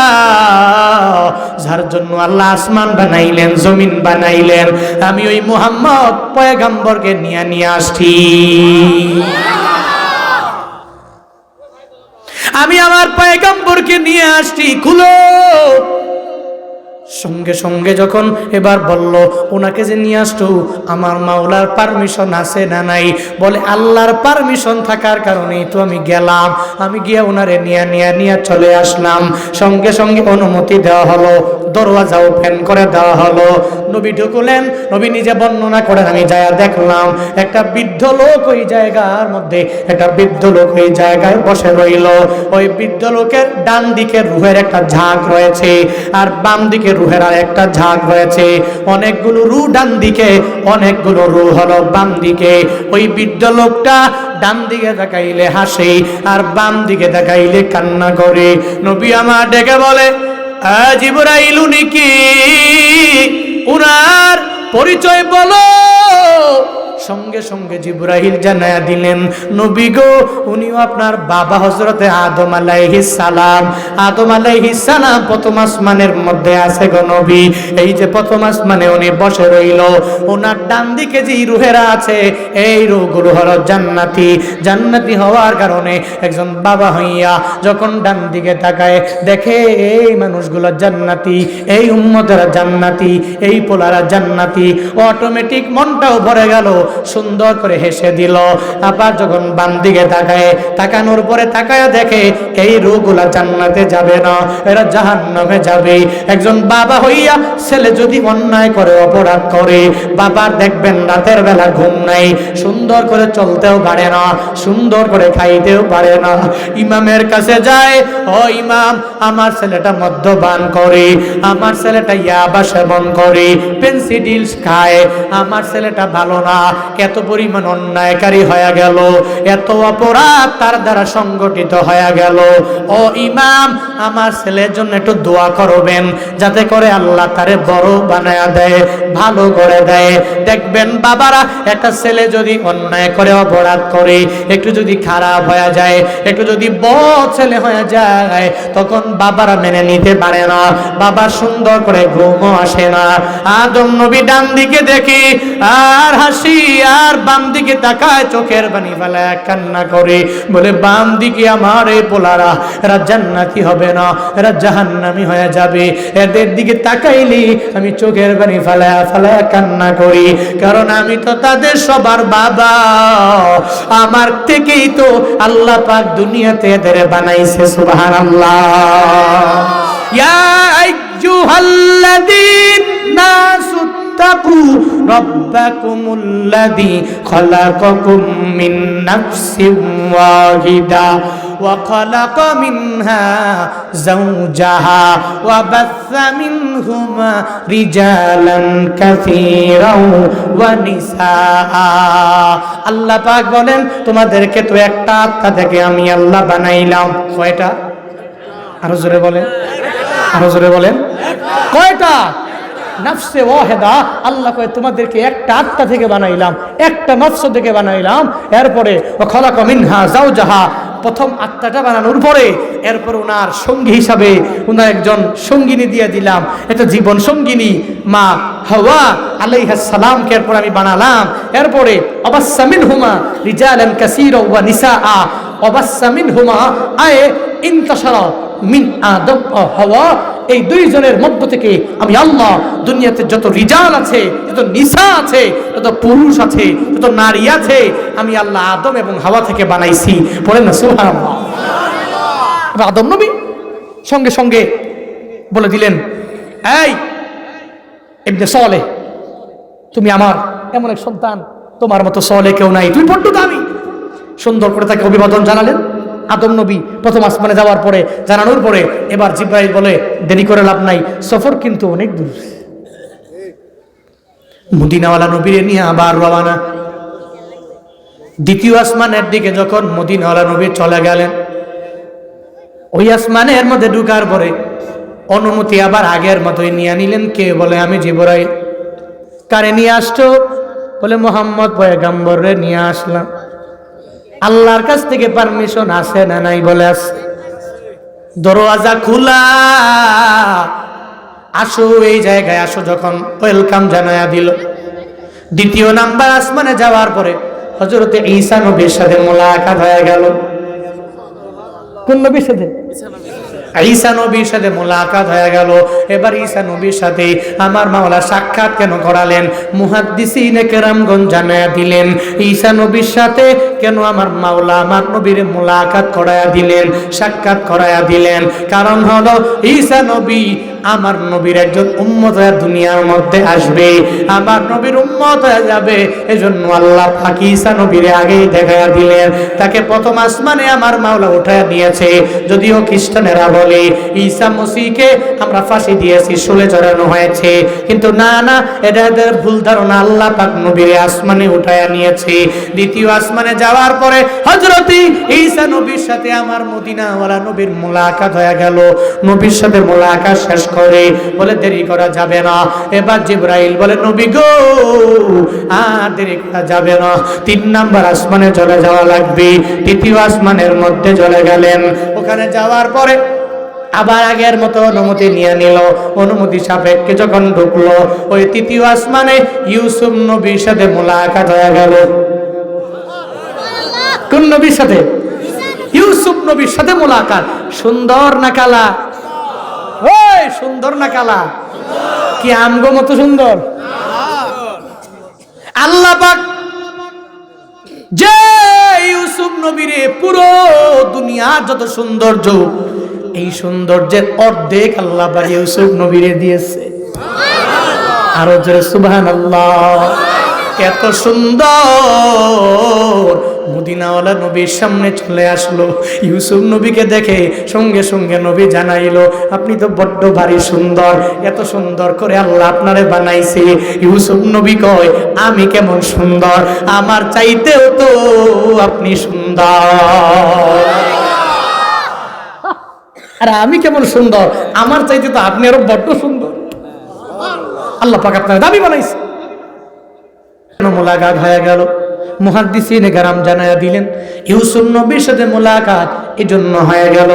যার জন্য আল্লাহ আসমান বানাইলেন, জমিন বানাইলেন, আমি ওই মুহাম্মদ পয়গম্বরকে নিয়ে আসছি। আমি আমার পয়গম্বরকে নিয়ে আসছি, খুলো। সঙ্গে সঙ্গে যখন এবার বলল, ওনাকে যে নিয়ে আসতো আমার মাওলার পারমিশন আছে না নাই? বলে, আল্লাহর পারমিশন থাকার কারণেই তো আমি গেলাম, আমি গিয়ে ওনারে নিয়ে চলে আসলাম। সঙ্গে সঙ্গে অনুমতি দেওয়া হলো, দরওয়াজা ওপেন করে দেওয়া হলো। নবী ঢুকলেন, নবী নিজে বর্ণনা করেন, আমি যায়া দেখলাম একটা বৃদ্ধ লোক ওই জায়গার মধ্যে, একটা বৃদ্ধ লোক ওই জায়গায় বসে রইল। ওই বৃদ্ধ লোকের ডান দিকে রূহের একটা ঝাঁক রয়েছে, আর বাম দিকে রূহের আর একটা ঝাঁক রয়েছে, অনেকগুলো রূহ ডান দিকে, অনেকগুলো রূহ হলো বাম দিকে। ওই বৃদ্ধ লোকটা ডান দিকে তাকাইলে হাসে আর বাম দিকে তাকাইলে কান্না করে। নবী আমার ডেকে বলে, জিবরাইল উনি কি? উনার পরিচয় বলো। সঙ্গে সঙ্গে জিবরাইল জানায়া দিলেন, নবী গো, উনিও আপনার বাবা হযরতে আদম আলাইহিস সালাম। আদম আলাইহিস সালাম প্রথম আসমানের মধ্যে আছে গো নবী। এই যে প্রথম আসমানে উনি বসে রইল, ওনার ডান দিকে যে রূহেরা আছে, এই রূহগুলো হলো জান্নাতি। জান্নাতি হওয়ার কারণে একজন বাবা হইয়া যখন ডান দিকে তাকায় দেখে এই মানুষগুলো জান্নাতি, এই উম্মতেরা জান্নাতি, এই পোলারা জান্নাতি, অটোমেটিক মনটাও ভরে গেল, সুন্দর করে হেসে দিল। আবার যখন বাম দিকে তাকায়, তাকানোর পরে তাকায় দেখে এই রূহগুলা জান্নাতে যাবে না, এরা জাহান্নামে যাবে। একজন বাবা হইয়া ছেলে যদি অন্যায় করে, অপরাধ করে, বাবার দেখবেন রাতের বেলা ঘুম নাই, সুন্দর করে চলতেও পারে না, সুন্দর করে খাইতেও পারে না। ইমামের কাছে যায়, ও ইমাম, আমার ছেলেটা মদ্যপান করে, আমার ছেলেটা ইয়াবা সেবন করে, পেন্সিডিল খায়, আমার ছেলেটা ভালো না, এত পরিমাণ অন্যায়কারী হয়ে গেল, এত অপরাধ তার দ্বারা সংগঠিত হয়ে গেল। ও ইমাম, আমার ছেলের জন্য একটু দোয়া করবেন, যাতে করে আল্লাহ তারে বড় বানায়া দেয়, ভালো করে দেয়। দেখবেন বাবারা, একটা ছেলে যদি অন্যায় করে, অপরাধ করে, একটু যদি খারাপ হয়ে যায়, একটু যদি বড় ছেলে হয়ে যায়, তখন বাবারা মেনে নিতে পারে না, বাবার সুন্দর করে ঘুমও আসে না। আদম নবী ডান দিকে দেখি আর হাসি, আর বাম দিকে তাকায় চোখের পানি ফেলায় কান্না করে, বলে বাম দিকে আমার এই পোলারা, এরা জান্নাতি হবে না, এরা জাহান্নামী হয়ে যাবে। এদের দিকে তাকাইলি আমি চোখের পানি ফেলায় ফেলায় কান্না করি, কারণ আমি তো তাদের সবার বাবা। আমার থেকেই তো আল্লাহ পাক দুনিয়াতে এদের বানাইছে। সুবহানাল্লাহ। ইয়া আইয়ুহাল্লাযীনা তাকু রাব্বাকুমুল্লাযী খালাকাকুম মিন নাফসিন ওয়াহিদা ওয়া খালাকা মিনহা যাওজাহা ওয়া বাসসা মিনহুমা রিজালান কাসীরান ওয়া নিসা। আল্লাহ পাক বলেন, তোমাদেরকে তো একটা আত্মা থেকে আমি আল্লাহ বানাইলাম। কয়টা? আরো জোরে বলেন, আরো জোরে বলেন, কয়টা? নাফসে ওয়াহিদা। আল্লাহ কয় তোমাদেরকে একটা আত্মা থেকে বানাইলাম, একটা নফস থেকে বানাইলাম। এরপরে ওয়া খালাকা মিনহা যাওজাহা, প্রথম আত্মাটা বানানোর পরে এরপর ওনার সঙ্গী হিসাবে ওনার একজন সঙ্গিনী দিয়ে দিলাম, এটা জীবন সঙ্গিনী মা হাওয়া আলাইহিস সালামকে এরপর আমি বানালাম। এরপরে অবাসসা মিনহুমা রিজালান কাসীরা ওয়া নিসাআ, অবাসসা মিনহুমা আয়ে ইনতাশারা মিন আদম ও হাওয়া, এই দুইজনের মধ্য থেকে আমি আল্লাহ দুনিয়াতে যত রিজাল আছে, যত নিসা আছে, যত পুরুষ আছে, যত নারী আছে, আমি আল্লাহ আদম এবং হাওয়া থেকে বানাইছি। বলেন না সুবহানাল্লাহ। আদম নবী সঙ্গে সঙ্গে বলে দিলেন, এই ইবনে সালেহ, তুমি আমার এমন এক সন্তান, তোমার মতো সালেহ কেউ নাই, তুই বড্ড দামি। সুন্দর করে তাকে অভিবাদন জানালেন। আদম নবী প্রথম আসমানে যাওয়ার পরে, জানানোর পরে এবার জিবরাইল বলে, দেরি করে লাভ নাই, সফর কিন্তু অনেক দূর। মদিনাওয়ালা নবীরে নিয়ে আবার রওনা। দ্বিতীয় আসমানের দিকে যখন মদিনাওয়ালা নবী চলে গেলেন, ওই আসমানের মধ্যে ঢুকার পরে অনুমতি আবার আগের মতোই নিয়ে নিলেন। কে? বলে আমি জিবরাইল। কারে নিয়ে আসছো? বলে মুহাম্মদ পয়গম্বরে নিয়ে আসলাম। আল্লাহর কাছ থেকে পারমিশন আছে না নাই? বলে আছে। দরওয়াজা খোলা, আসো এই জায়গায় আসো, যখন ওয়েলকাম জানায়া দিল। দ্বিতীয় নাম্বার আসমানে যাওয়ার পরে হযরতে ঈসা নবীর সাথে মোলাকাত হয়ে গেল। কোন নবীর সাথে? ঈসা নবীর সাথে মোলাকাত হয়ে গেল। এবার ঈসা নবীর সাথে আমার মাওলা সাক্ষাৎ কেন করালেন? মুহাদ্দিসিনে কেরামগণ জানায়া দিলেন, ঈসা নবীর সাথে কেন আমার মাওলা আমার নবীর মোলাকাত করায়া দিলেন, সাক্ষাৎ করায়া দিলেন। কারণ হলো ঈসা নবী আমার নবীর একজন উম্মত হয়ে দুনিয়ার মধ্যে আসবে, আমার নবীর উম্মত হয়ে যাবে। এজন্য আল্লাহ পাক ঈসা নবীর আগেই দেখায়া দিলেন। তাকে প্রথম আসমানে আমার মাওলা উঠায়া দিয়েছে। যদিও খ্রিস্টানেরা বলে ঈসা মসিহকে আমরা ফাঁসি দিয়েছি, শুলে চড়ানো হয়েছে, কিন্তু না না, এটা এদের ভুল ধারণা। আল্লাহ পাক নবীর আসমানে উঠায়া নিয়েছে। দ্বিতীয় আসমানে যাওয়ার পরে হযরত ঈসা নবীর সাথে আমার মদিনাওয়ালা নবীর মুলাকাত হয়ে গেল। নবীর সাথে মুলাকাত শেষ করে বলে দেরি করা যাবে না। এবার জিবরাইল বলে নবী গো আর দেরি করা যাবে না, 3 নাম্বার আসমানে চলে যাওয়া লাগবে। তৃতীয় আসমানের মধ্যে চলে গেলেন। ওখানে যাওয়ার পরে আবার আগের মতো অনুমতি নিয়ে নিল। অনুমতি সাপেক্ষে যখন ঢুকলো ওই তৃতীয় আসমানে ইউসুফ নবীর সাথে মুলাকাত হয়ে গেল। কোন নবীর সাথে? ইউসুফ নবীর সাথে মুলাকাত। সুন্দর না কালা? ওই সুন্দর না কালা? কি আমগো মতো সুন্দর? আল্লাহ পাক যে ইউসুফ নবীরে পুরো দুনিয়ার যত সৌন্দর্য, এই সৌন্দর্যের অর্ধেক আল্লাহ পাক ইউসুফ নবীরে দিয়েছে। আরো জোরে সুবহানাল্লাহ। এত সুন্দর মদিনাওয়ালা নবীর সামনে চলে আসলো। ইউসুফ নবীকে দেখে সঙ্গে সঙ্গে নবী জানাইলো, আপনি তো বড্ড ভারী সুন্দর, এত সুন্দর করে আল্লাহ আপনারে বানাইছে। ইউসুফ নবী কয়, আমি কেমন সুন্দর? আমার চাইতেও তো আপনি সুন্দর। আর আমি কেমন সুন্দর? আমার চাইতে তো আপনি আরো বড্ড সুন্দর। আল্লাহ পাক আপনার দাবি বানাইছে। মুলাকাত হয়ে গেল। মুহাদ্দিসিনে কেরাম জানায়া দিলেন ইউসুফ নবীর সাথে মুলাকাত এজন্য হয়ে গেল,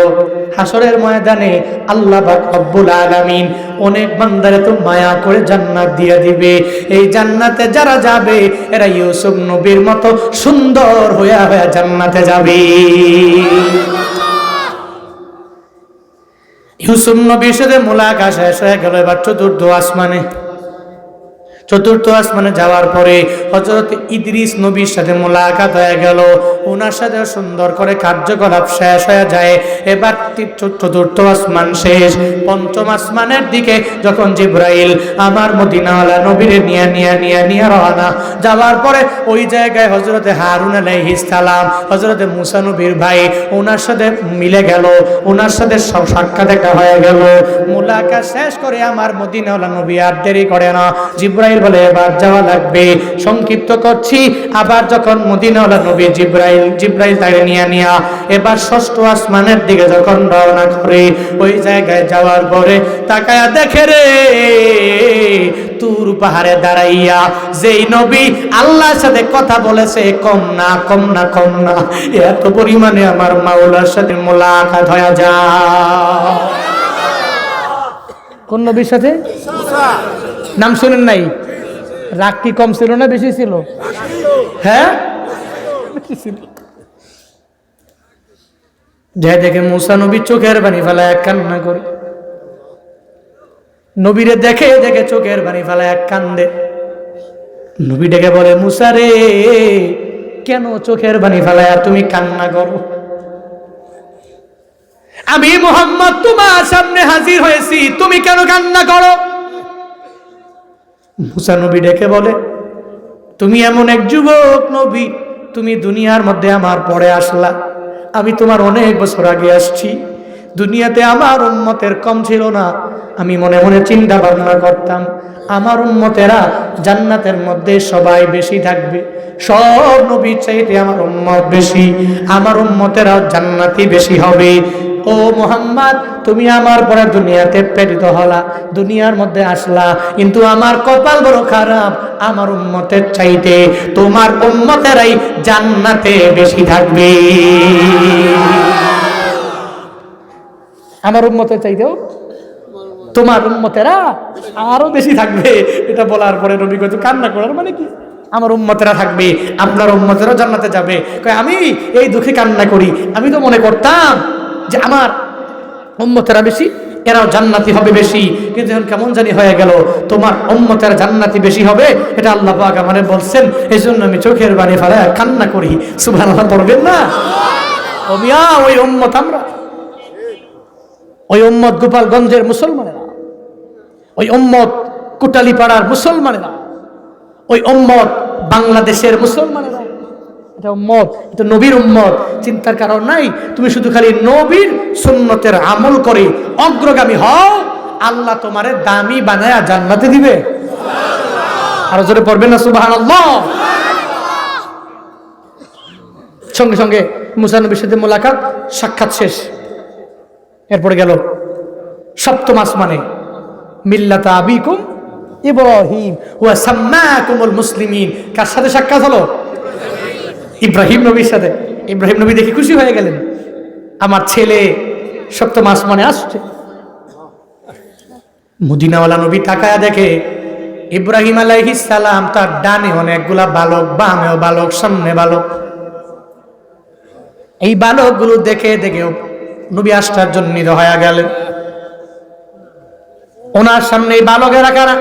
হাসরের ময়দানে আল্লাহ পাক রব্বুল আলামিন অনেক বান্দারে তো মায়া করে জান্নাত দিয়ে দিবে। এই জান্নাতে যারা যাবে এরা ইউসুফ নবীর মতো সুন্দর হইয়া হইয়া জান্নাতে যাবে। ইউসুফ নবীর সাথে মুলাকাত শেষ হয়ে গেল। এবার চতুর্থ আসমানে যাওয়ার পরে হযরত ইদ্রিস নবীর সাথে মুলাকাত হয়ে গেল। ওনার সাথে সুন্দর করে কার্যকলাপ শেষ হয়ে যায়। এবার চতুর্থ আসমান শেষ। পঞ্চম আসমানের দিকে যখন জিবরাইল আমার মদিনাওয়ালা নবীরে নিয়ে রওনা। যাওয়ার পরে ওই জায়গায় হযরতে হারুন আলাইহিস সালাম, হযরতে মুসা নবীর ভাই, ওনার সাথে মিলে গেল, ওনার সাথে সাক্ষাৎ দেখা হয়ে গেল। মুলাকাত শেষ করে আমার মদিনাওয়ালা নবী আর দেরি করে না, জিবরাইল বলে এবার যাওয়া লাগবে। সংক্ষিপ্ত করছি, আবার যখন মদিনাওয়ালা নবী জিবরাইল তাকে নিয়ে এবার ষষ্ঠ আসমানের দিকে যখন রওনা করে, ওই জায়গায় যাওয়ার পরে তাকায়া দেখে রে তুর পাহাড়ে দাঁড়াইয়া যেই নবী আল্লাহর সাথে কথা বলেছে, কম না এত পরিমাণে আমার মাওলার সাথে মুলাকাত হয়ে যায়। কোন নবীর সাথে? নাম শুনেন নাই? রাগ কি কম ছিল না বেশি ছিল? হ্যাঁ, বেশি ছিল। যে দেখে মুসা নবী চোখের পানি ফেলায় এক কান্না করে, নবীরে দেখে দেখে চোখের পানি ফেলায় এক কান্দে। নবী ডেকে বলে, মুসা রে, কেন চোখের পানি ফেলায় তুমি কান্না করো? আমি মুহাম্মদ তোমার সামনে হাজির হয়েছি, তুমি কেন কান্না করো? মুসা নবী ডেকে বলে, তুমি এমন এক যুবক নবী, তুমি দুনিয়ার মধ্যে আমার পরে আসলা। আমি তোমার অনেক বছর আগে আসছি। দুনিয়াতে আমার উম্মতের কম ছিল না। আমি মনে মনে চিন্তা ভাবনা করতাম, আমার উম্মতেরা জান্নাতের মধ্যে সবাই বেশি থাকবে, সব নবীর চাইতে আমার উম্মত বেশি, আমার উম্মতেরাও জান্নাতি বেশি হবে। ও মুহাম্মদ, তুমি আমার পরে দুনিয়াতে প্রেরিত হলা, দুনিয়ার মধ্যে আসলা, কিন্তু আমার কপাল বড় খারাপ, আমার উম্মতের চাইতে তোমার উম্মতেরাই জান্নাতে বেশি থাকবে। আমার উম্মতের চাইতেও তোমার উম্মতেরা আরো বেশি থাকবে। এটা বলার পরে নবী কত কান্না করার মানে কি? আমার উম্মতেরা থাকবে, আপনার উম্মতেরা জান্নাতে যাবে। আমি এই দুঃখে কান্না করি, আমি তো মনে করতাম যে আমার উম্মতেরা বেশি, এরাও জান্নাতি হবে বেশি, কিন্তু এখন কেমন জানি হয়ে গেল, তোমার উম্মতের জান্নাতি বেশি হবে, এটা আল্লাহ পাক আমারে বলছেন। এই জন্য আমি চোখের পানি ফেলে কান্না করি। সুবহানাল্লাহ পড়বেন না? ও মিয়া, ওই উম্মত আমরা, ওই উম্মত গোপালগঞ্জের মুসলমানেরা, ওই উম্মত কোটালীপাড়ার মুসলমানেরা, ওই উম্মত বাংলাদেশের মুসলমানেরা, এটা উম্মত, এটা নবীর উম্মত। চিন্তার কারণ নাই, তুমি শুধু খালি নবীর সুন্নতের আমল করে অগ্রগামী হও, আল্লাহ তোমারে দামি বানায়া জান্নাতে দিবে। আরো জোরে পড়বেন না সুবহানাল্লাহ? সঙ্গে সঙ্গে মুসা নবীর সাথে মোলাকাত, সাক্ষাৎ শেষ। এরপরে গেল সপ্তম আসমানে, মিল্লাতা আবিকুম ইব্রাহিম ওয়া সাম্মাকুমুল মুসলিমিন। কার সাথে সাক্ষাৎ হলো? ইব্রাহিম নবীর সাথে। ইব্রাহিম নবী দেখে খুশি হয়ে গেলেন, আমার ছেলে সপ্তম আসমানে আসছে। মদিনাওয়ালা নবী তাকায়া দেখে ইব্রাহিম আলাইহিস সালাম, তার ডানে অনেকগুলা বালক, বামেও বালক, সামনে বালক। এই বালকগুলো দেখে দেখেও নবী আশ্চর্যান্বিত হয়ে গেলেন। ওনার সামনে এই বালকেরা কারা,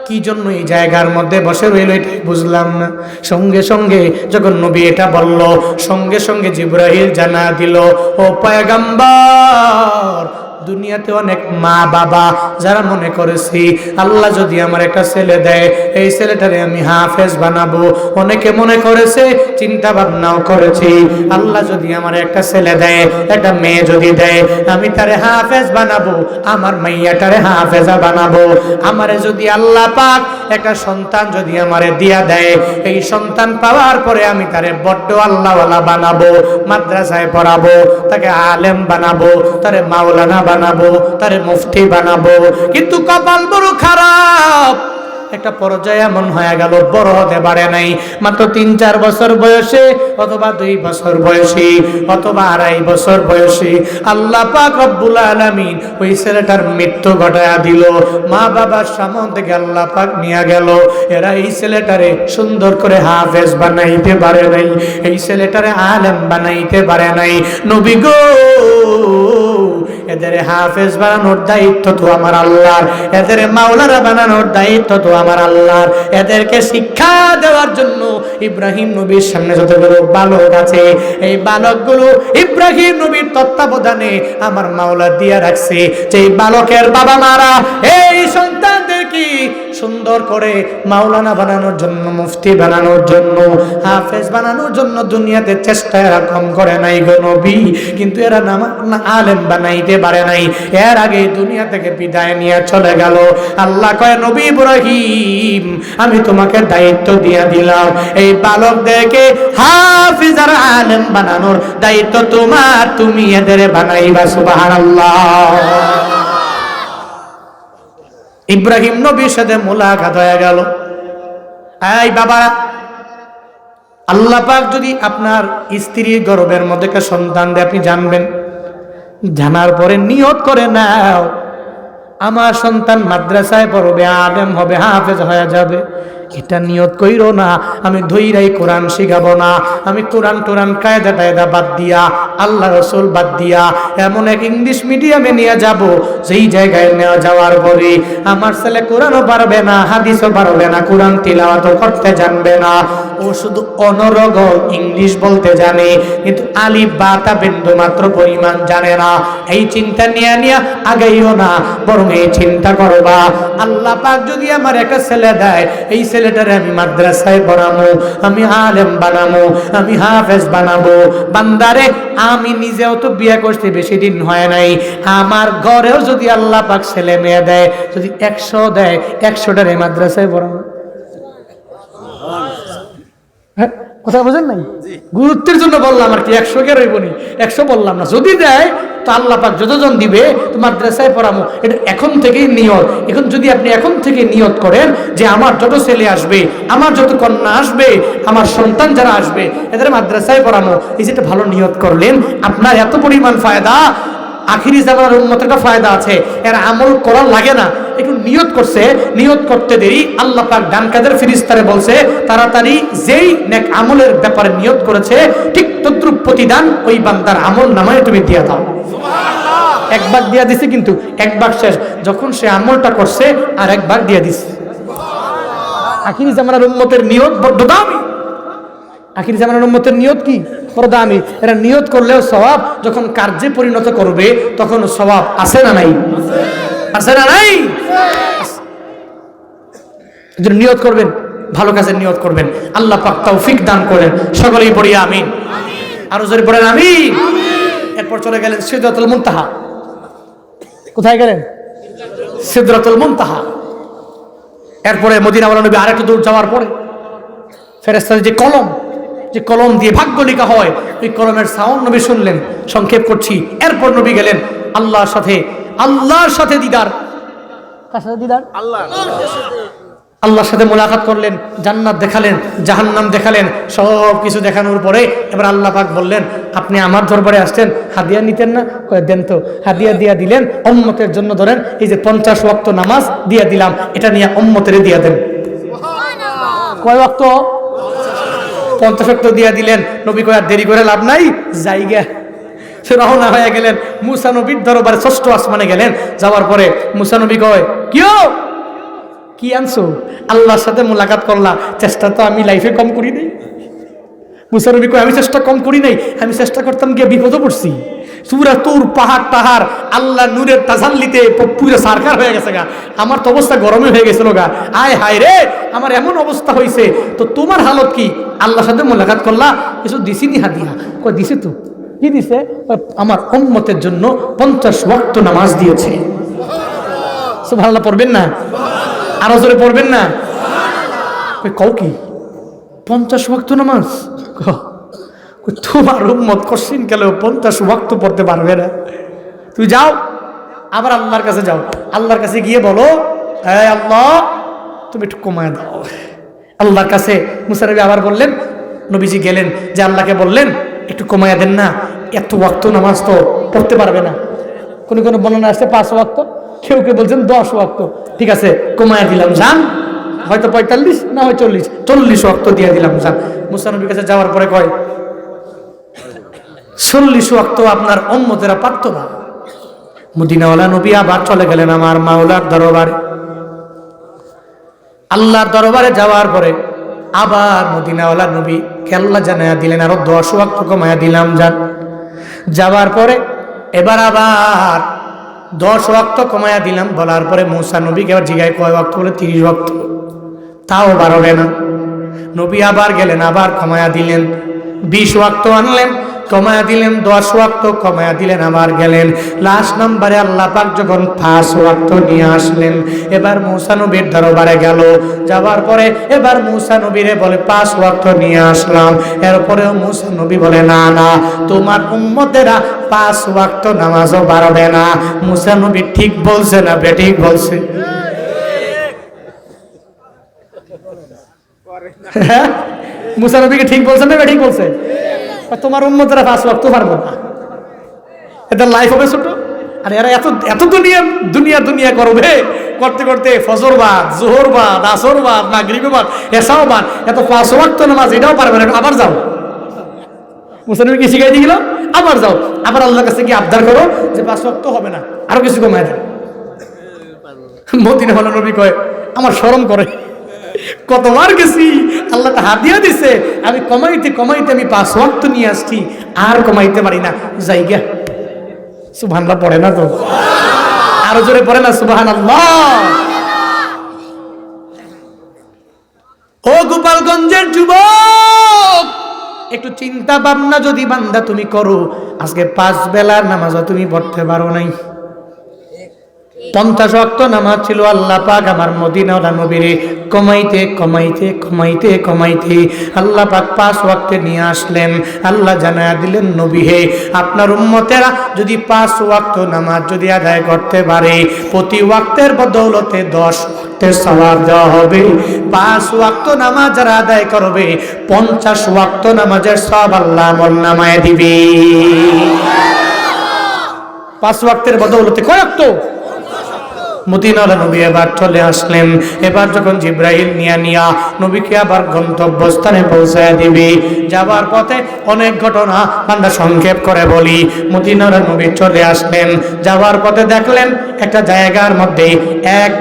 কি জন্য এই জায়গার মধ্যে বসে রইল এটাই বুঝলাম না। সঙ্গে সঙ্গে যখন নবী এটা বলল, সঙ্গে সঙ্গে জিবরাইল জানা দিল, ও পয়গম্বর, দুনিয়াতে অনেক মা বাবা যারা মনে করেছি আল্লাহ যদি আমার একটা ছেলে দেয়, এই ছেলেটারে আমি হাফেজ বানাবো। অনেকে মনে করেছে, চিন্তা ভাবনাও করেছি, আল্লাহ যদি আমার একটা ছেলে দেয়, একটা মেয়ে যদি দেয়, আমি তারে হাফেজ বানাবো, আমার মাইয়াটারে হাফেজা বানাবো। আমারে যদি আল্লাহ পাক একটা সন্তান যদি আমারে দিয়া দেয়, এই সন্তান পাওয়ার পরে আমি তারে বড্ড আল্লাহওয়ালা বানাবো, মাদ্রাসায় পড়াবো, তাকে আলেম বানাবো, তারে মাওলানা বানাবো, তারে মুফতি বানাবো। কিন্তু কপাল বড় খারাপ, একটা পর্যায়ে এমন হয়ে গেল, বড় হতে পারে নাই, মাত্র 3-4 বছর বয়সে, অথবা 2 বছর বয়সী, অথবা 2.5 বছর বয়সী, আল্লাহ পাক রব্বুল আলামিন ওই ছেলেটার মৃত্যু ঘটায়া দিল। মা বাবার সামনে থেকে আল্লাহ পাক নিয়ে গেল। এরা এই ছেলেটারে সুন্দর করে হাফেজ বানাইতে পারে নাই, এই ছেলেটারে আলেম বানাইতে পারে নাই। নবী গো, এদের হাফেজ বানানোর দায়িত্ব তো আমার আল্লাহর, এদের মাওলানা বানানোর দায়িত্ব তো আমার আল্লাহর। এদেরকে শিক্ষা দেওয়ার জন্য ইব্রাহিম নবীর সামনে যতগুলো বালক আছে, এই বালকগুলো ইব্রাহিম নবীর তত্ত্বাবধানে আমার মাওলা দিয়া রাখছে। যে বালকের বাবা মারা এই সন্তানদের কি সুন্দর করে মাওলানা বানানোর জন্য, মুফতি বানানোর জন্য, হাফেজ বানানোর জন্য দুনিয়াতে চেষ্টা এরকম করে নাই গো নবী। কিন্তু এরা না আলেম বানাইতে পারে নাই, এর আগে দুনিয়া থেকে বিদায় নিয়ে চলে গেল। আল্লাহ কয়, নবী ইব্রাহিম, আমি তোমাকে দায়িত্ব দিয়ে দিলাম, এই বালকদেরকে হাফেজ আর আলেম বানানোর দায়িত্ব তোমার, তুমি এদের বানাইবা। সুবহানাল্লাহ। ইব্রাহিম নবীর সাথে মোলাকাত হয়ে গেল। এই বাবা, আল্লাহ পাক যদি আপনার স্ত্রীর গর্ভের মধ্যে একটা সন্তান দেয়, আপনি জানবেন, জানার পরে নিয়ত করে নাও, আমার সন্তান মাদ্রাসায় পড়বে, আলেম হবে, হাফেজ হয়ে যাবে। এটা নিয়ত কইরো না আমি ধৈরাই কোরআন শিখাবো না, আমি কোরআন টোরান কায়দা টায়দা বাদ দিয়া, আল্লাহ রসুল বাদ দিয়া এমন এক ইংলিশ মিডিয়ামে নিয়ে যাব, যেই জায়গায় নেওয়া যাওয়ার পরে আমার ছেলে কোরআনও পারবে না, হাদিসও পারবে না, কোরআন তিলাওয়াতও করতে জানবে না, ও শুধু অনর্গল ইংলিশ বলতে জানে, কিন্তু আলিফ বা তা বিন্দু মাত্র পরিমাণ জানে না। এই চিন্তা নিয়ে নিয়ে আগাইও না, বরং এই চিন্তা করবা, আল্লাহ পাক যদি আমার একটা ছেলে দেয়, এই ছেলেটারে আমি মাদ্রাসায় পড়াবো, আমি আলেম বানাবো, আমি হাফেজ বানাবো। বান্দারে, আমি নিজেও তো বিয়ে করতে বেশি দিন হয় নাই, আমার ঘরেও যদি আল্লাহ পাক ছেলে মেয়ে দেয়, যদি 100 দেয়, 100টারে মাদ্রাসায় পড়াবো। কথা বোঝেন নাই? গুরুত্বের জন্য বললাম আর কি, 100 কে রইবনি, 100 বললাম না। যদি দেয় তো আল্লাহ পাক যতজন দিবে তো মাদ্রাসায় পড়াবো, এটা এখন থেকেই নিয়ত। এখন যদি আপনি এখন থেকে নিয়ত করেন যে আমার যত ছেলে আসবে, আমার যত কন্যা আসবে, আমার সন্তান যারা আসবে, এদের মাদ্রাসায় পড়াবো, এই যেটা ভালো নিয়ত করলেন, আপনার এত পরিমাণ ফায়দা। আখিরি জামানার উম্মতের একটা ফায়দা আছে, এর আমল করা লাগে না, একটু নিয়ত করছে, নিয়ত করতে দেরি আল্লাহ পাক ডান কাদের ফেরেশতারে বলছে তাড়াতাড়ি যেই নেক আমলের ব্যাপারে নিয়ত করেছে, ঠিক তদ্রুপ প্রতিদান ওই বান্দার আমল নামায় তুমি দিয়ে দাও। সুবহানাল্লাহ। একবার দিয়া দিছে, কিন্তু একবার শেষ, যখন সে আমলটা করছে আর একবার দিয়া দিছে। আখিরি জামানার উম্মতের নিয়ত বড় দামি। আখিরি জামানার উম্মতের নিয়ত কি? বড় দামি। এরা নিয়ত করলেও সওয়াব, যখন কার্যে পরিণত করবে তখন সওয়াব আছে না নাই? আছে না নাই? এজন্য নিয়ত করবেন, ভালো কাজের নিয়ত করবেন, আল্লাহ পাক তৌফিক দান করেন। সকলেই পড়ি আমিন। আরো জোরে পড়েন আমিন। এরপর চলে গেলেন সিদরাতুল মুনতাহা। কোথায় গেলেন? সিদরাতুল মুনতাহা। এরপরে মদিনাওয়ালা নবী আরেকটু দূর যাওয়ার পরে ফেরেশতাদের যে কলম দিয়ে ভাগ্য লেখা হয়, ওই কলমের সাউন্ড নবী শুনলেন। সংক্ষেপ করছি, এরপর নবী গেলেন আল্লাহর সাথে দিদার। কার সাথে দিদার? আল্লাহর সাথে মোলাকাত করলেন, জান্নাত দেখালেন, জাহান্নাম দেখালেন, সব কিছু দেখানোর পরে এবার আল্লাহ পাক বললেন, আপনি আমার দরবারে আসছেন, হাদিয়া নিতেন না? কয় দেন তো। হাদিয়া দিয়া দিলেন, উম্মতের জন্য ধরেন এই যে 50 ওয়াক্ত নামাজ দিয়া দিলাম, এটা নিয়ে উম্মতের দিয়া দেন। কয় ওয়াক্ত? 50 ওয়াক্ত দিয়া দিলেন। নবী কয় আর দেরি করে লাভ নাই, জায়গা রওনা হয়ে গেলেন। মুসা নবীর দরবারে 6ষ্ঠ আসমানে গেলেন। যাওয়ার পরে মুসা নবী কয়, কি আনছো? আল্লাহর সাথে মোলাকাত করলাম, চেষ্টা তো আমি লাইফে কম করি নাই। মুসা নবী কয়, আমি চেষ্টা কম করি নাই, আমি চেষ্টা করতাম গিয়ে বিপদে পড়ছি। পুরা তোর পাহাড় আল্লাহ নূরের তাজাল্লিতে পুরো সারকার হয়ে গেছে গা। আমার তো অবস্থা গরমে হয়ে গেছিল গা। আয় হায় রে, আমার এমন অবস্থা হয়েছে। তো তোমার হালত কি? আল্লাহর সাথে মোলাকাত করলা, কিছু দিছিনি হাদিয়া? কয় দিছি তো। কি দিছে? আমার উম্মতের জন্য 50 ওয়াক্ত নামাজ দিয়েছে। সুবহানাল্লাহ পড়বেন না? আরো জোরে পড়বেন না? কও কি 50 ওয়াক্ত নামাজ? তোমার উম্মত কশিন কালেও 50 ওয়াক্ত পড়তে পারবে না। তুই যাও, আবার আল্লাহর কাছে যাও। আল্লাহর কাছে গিয়ে বলো, হ্যাঁ আল্লাহ তুমি একটু কমায় দাও। আল্লাহর কাছে মুসা নবী আবার বললেন, নবীজি গেলেন যে আল্লাহকে বললেন, একটু কমায়া দেন না, এত ওয়াক্ত নামাজ তো পড়তে পারবে না। কোনো বর্ণনা আসছে 5 ওয়াক্ত, কেউ বলছেন 10 ওয়াক্ত। ঠিক আছে, কমায়া দিলাম, যান। হয়তো 45 না হয় 40 ওয়াক্ত দিয়ে দিলাম, যান। মুসা নবীর কাছে যাওয়ার পরে কয়, 40 ওয়াক্ত আপনার উম্মতেরা পারত না। মদিনাওয়ালা নবী আবার চলে গেলেন আমার মাওলার দরবারে। আল্লাহর দরবারে যাওয়ার পরে আবার মদিনাওয়ালা নবী আল্লাহ জানায়া দিলেন, আরো 10 ওয়াক্ত কমায়া দিলাম, যান। যাওয়ার পরে এবার আবার 10 ওয়াক্ত কমায়া দিলাম। বলার পরে মুসা নবীকে আবার জিগায়, কয় ওয়াক্ত? বলে 30 ওয়াক্ত। তাও বাড়বে না। নবী আবার গেলেন, আবার কমায়া দিলেন। 20 ওয়াক্ত আনলেন, কমায়া দিলেন। 10 ওয়াক্ত কমায়া দিলেন, আবার গেলেন। লাস্ট নম্বরে আল্লাহ পাক যখন 5 ওয়াক্ত নিয়ে আসলেন, এবার মুসা নবীর দরবারে গেল। যাওয়ার পরে এবার মুসা নবীরে বলে, 5 ওয়াক্ত নিয়ে আসলাম। এরপরেও মুসা নবী বলে, না না, তোমার উম্মতেরা 5 ওয়াক্ত নামাজও বাড়বে না। মুসা নবী ঠিক বলছে না বেঠিক বলছে? মুসা নবীকে ঠিক বলছে না বেঠিক বলছে? তোমার উম্মতেরা 5 ওয়াক্ত পারবো না। এদের লাইফ হবে ছোট। আর এরা এত দুনিয়া করবে, করতে করতে ফজর বাদ, জোহর বাদ, আসর বাদ, মাগরিব বাদ, এশাও বাদ, এত 5 ওয়াক্ত নামাজ এটাও পারবে না। আবার যাও, মুসা নবী কি শিখাই দিয়ে গেল? আবার যাও, আবার আল্লাহর কাছে গিয়ে আবদার করো যে 5 ওয়াক্ত হবে না, আরো কিছু কমায় দেন। মদিনাওয়ালা নবী কয়, আমার শরম করে, কতবার গেছি, আল্লাহ হাদিয়া দিছে, আমি কমাইতে আমি 5 ওয়াক্ত নিয়ে আসছি, আর কমাইতে পারি না, জায়গা। সুবহানাল্লাহ পড়ে না তো? আরো জোরে পড়ে না সুবহানাল্লাহ? ও গোপালগঞ্জের যুবক, একটু চিন্তা ভাবনা যদি বান্দা তুমি করো, আজকে 5 বেলার নামাজও তুমি পড়তে পারো নাই। 50 ওয়াক্ত নামাজ ছিল, আল্লাহ পাক আমার মদিনাওয়ালা নবীরে কমাইতে আল্লাহ পাক 5 ওয়াক্তে নিয়ে আসলেন। আল্লাহ জানায়া দিলেন, নবী হে, আপনার উম্মতেরা যদি 5 ওয়াক্ত নামাজ যদি আদায় করতে পারে, প্রতি ওয়াক্তের বদৌলতে 10 ওয়াক্তের সওয়াব দেওয়া হবে। 5 ওয়াক্ত নামাজ যারা আদায় করবে, 50 ওয়াক্ত নামাজের সওয়াব আল্লাহ আমল নামায় দিবে। 5 ওয়াক্তের বদৌলতে কয় ওয়াক্ত? মদিনার নবী এবার চলে আসলেন। এবার যখন জিব্রাইল নিয়া নবীকে আবার গন্তব্যস্থানে পৌঁছায় দিবে, যাবার পথে অনেক ঘটনা আমরা সংক্ষেপ করে বলি। মদিনার নবী চলে আসলেন, যাওয়ার পথে দেখলেন একটা জায়গার মধ্যে এক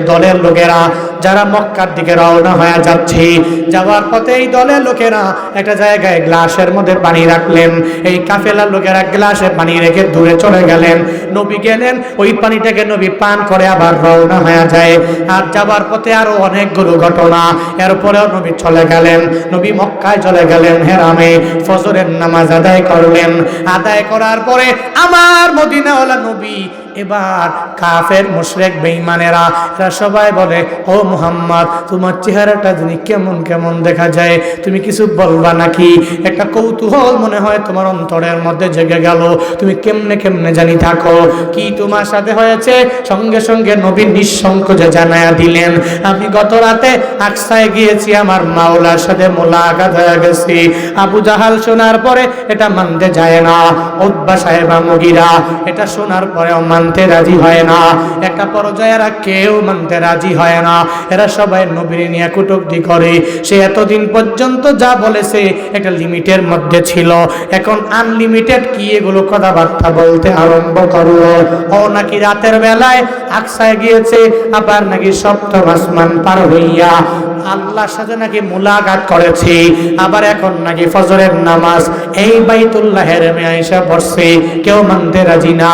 দলের লোকেরা যারা মক্কার দিকে রওনা হয়ে যাচ্ছে, যাওয়ার পথে এই দলের লোকেরা একটা জায়গায় গ্লাসের মধ্যে পানি রাখলেন। এই কাফেলার লোকেরা গ্লাসে পানি রেখে দূরে চলে গেলেন। নবী গেলেন, ওই পানিটাকে নবী পান করে আবার রওনা হয়ে যায়। আর যাবার পথে আরো অনেকগুলো ঘটনা, এরপরেও নবী চলে গেলেন। নবী মক্কায় চলে গেলেন, হেরামে ফজরের নামাজ আদায় করলেন। আদায় করার পরে আমার মদিনাওয়ালা নবী এবার কাফের মুশরিক বেঈমানেরা এরা সবাই বলে, ও মুহাম্মদ, তোমার চেহারাটা যিনি কেমন কেমন দেখা যায়, তুমি কিছু বলবা নাকি? একটা কৌতূহল মনে হয় তোমার অন্তরের মধ্যে জেগে গেল, তুমি কেমনে কেমনে জানি থাকো, কি তোমার সাথে হয়েছে? সঙ্গে সঙ্গে নবী নিঃসংকোচে জানায়া দিলেন, আমি গত রাতে আকসায় গিয়েছি, আমার মাওলার সাথে মোলাকাত হয়ে গেছি। আবু জাহাল শোনার পরে এটা মানতে যায় না, উতবা সাহেবা মুগীরা এটা শোনার পরেও মানতে রাজি হয় না। একটা পর্যায়ে এরা কেউ মানতে রাজি হয় না, এরা সবাই নবীর নিয়ে কটূক্তি করে। সে এতদিন পর্যন্ত যা বলেছে একটা লিমিটের মধ্যে ছিল, এখন আনলিমিটেড কি এগুলো কথাবার্তা বলতে আরম্ভ করলো। ও নাকি রাতের বেলায় আকসায় গিয়েছে, আবার নাকি সপ্তম আসমান পার হইয়া আল্লাহর সাথে নাকি মুলাকাত করেছে, আবার এখন নাকি ফজরের নামাজ এই বাইতুল্লাহের আয়েশা পড়ছে, কেউ মানতে রাজি না।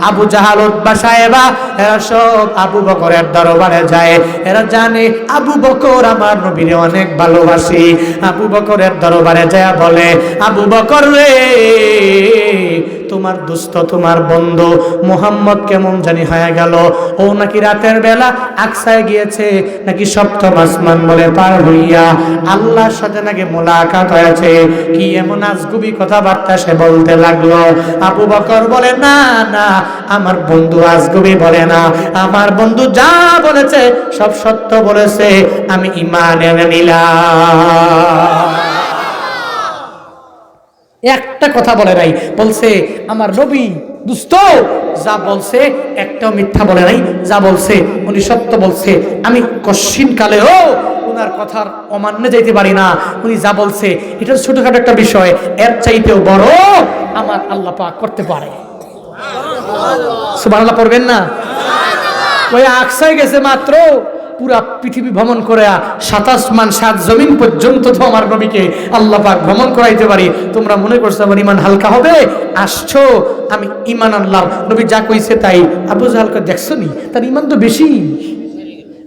আবু জাহাল, উতবা সাহেবা এরা সব আবু বকরের দরবারে যায়। এরা জানে আবু বকর আমার নবীরে অনেক ভালোবাসে। আবু বকরের দরবারে যায় বলে, আবু বকর রে, তোমার দুস্থ তোমার বন্ধু মুহাম্মদ কেমন জানি হয়ে গেল, ও নাকি রাতের বেলা আকসায় গিয়েছে, নাকি সপ্তম আসমান বলে পার হইয়া আল্লাহর সাথে নাকি মোলাকাত হয়েছে, কি এমন আজগুবি কথাবার্তা সে বলতে লাগলো। আবু বকর বলে, না না, আমার বন্ধু আজগুবি বলে না, আমার বন্ধু যা বলেছে সব সত্য বলেছে, আমি ঈমান এনে নিলাম। একটা কথা বলে নাই, বলছে আমার নবী দুস্থ যা বলছে একটাও মিথ্যা বলে নাই, যা বলছে উনি সত্য বলছে। আমি কশিন কালেও ওনার কথার অমান্যে যাইতে পারি না, উনি যা বলছে এটা ছোটখাটো একটা বিষয়, এর চাইতেও বড় আমার আল্লাহ পাক করতে পারে। সুবহানাল্লাহ পড়বেন না? ওই আকসায় গেছে মাত্র, পুরা পৃথিবী ভ্রমণ করে 7 আসমান 7 জমিন পর্যন্ত তো আমার নবীকে আল্লাহ পাক ভ্রমণ করাইতে পারি। তোমরা মনে করছো আমার ইমান হালকা হবে? আসছো, আমি ইমান আনলাম, নবী যা কইছে তাই। আবু জাহালকে দেখছো নি, তার ইমান তো বেশি,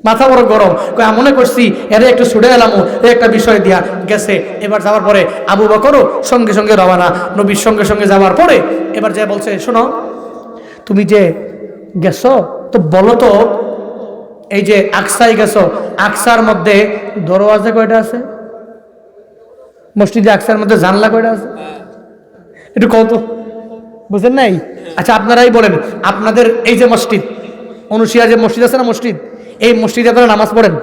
মাথা বড় গরম, মনে করছি এর একটু ছুটে এলাম, একটা বিষয় দিয়া গেছে। এবার যাওয়ার পরে আবু বকরও সঙ্গে সঙ্গে রওনা, নবীর সঙ্গে সঙ্গে যাওয়ার পরে এবার যে বলছে, শোনো তুমি যে গেছো তো বলো তো, এই যে আকসায় গেছো, আকসার মধ্যে দরওয়াজা কয়টা আছে? মসজিদে আকসার মধ্যে জানলা কয়টা আছে? একটু কত বুঝেন নাই? আচ্ছা আপনারাই বলেন, আপনাদের এই যে মসজিদ অনুশিয়া যে মসজিদ আছে না, মসজিদ, এই মসজিদে আপনারা নামাজ পড়েন?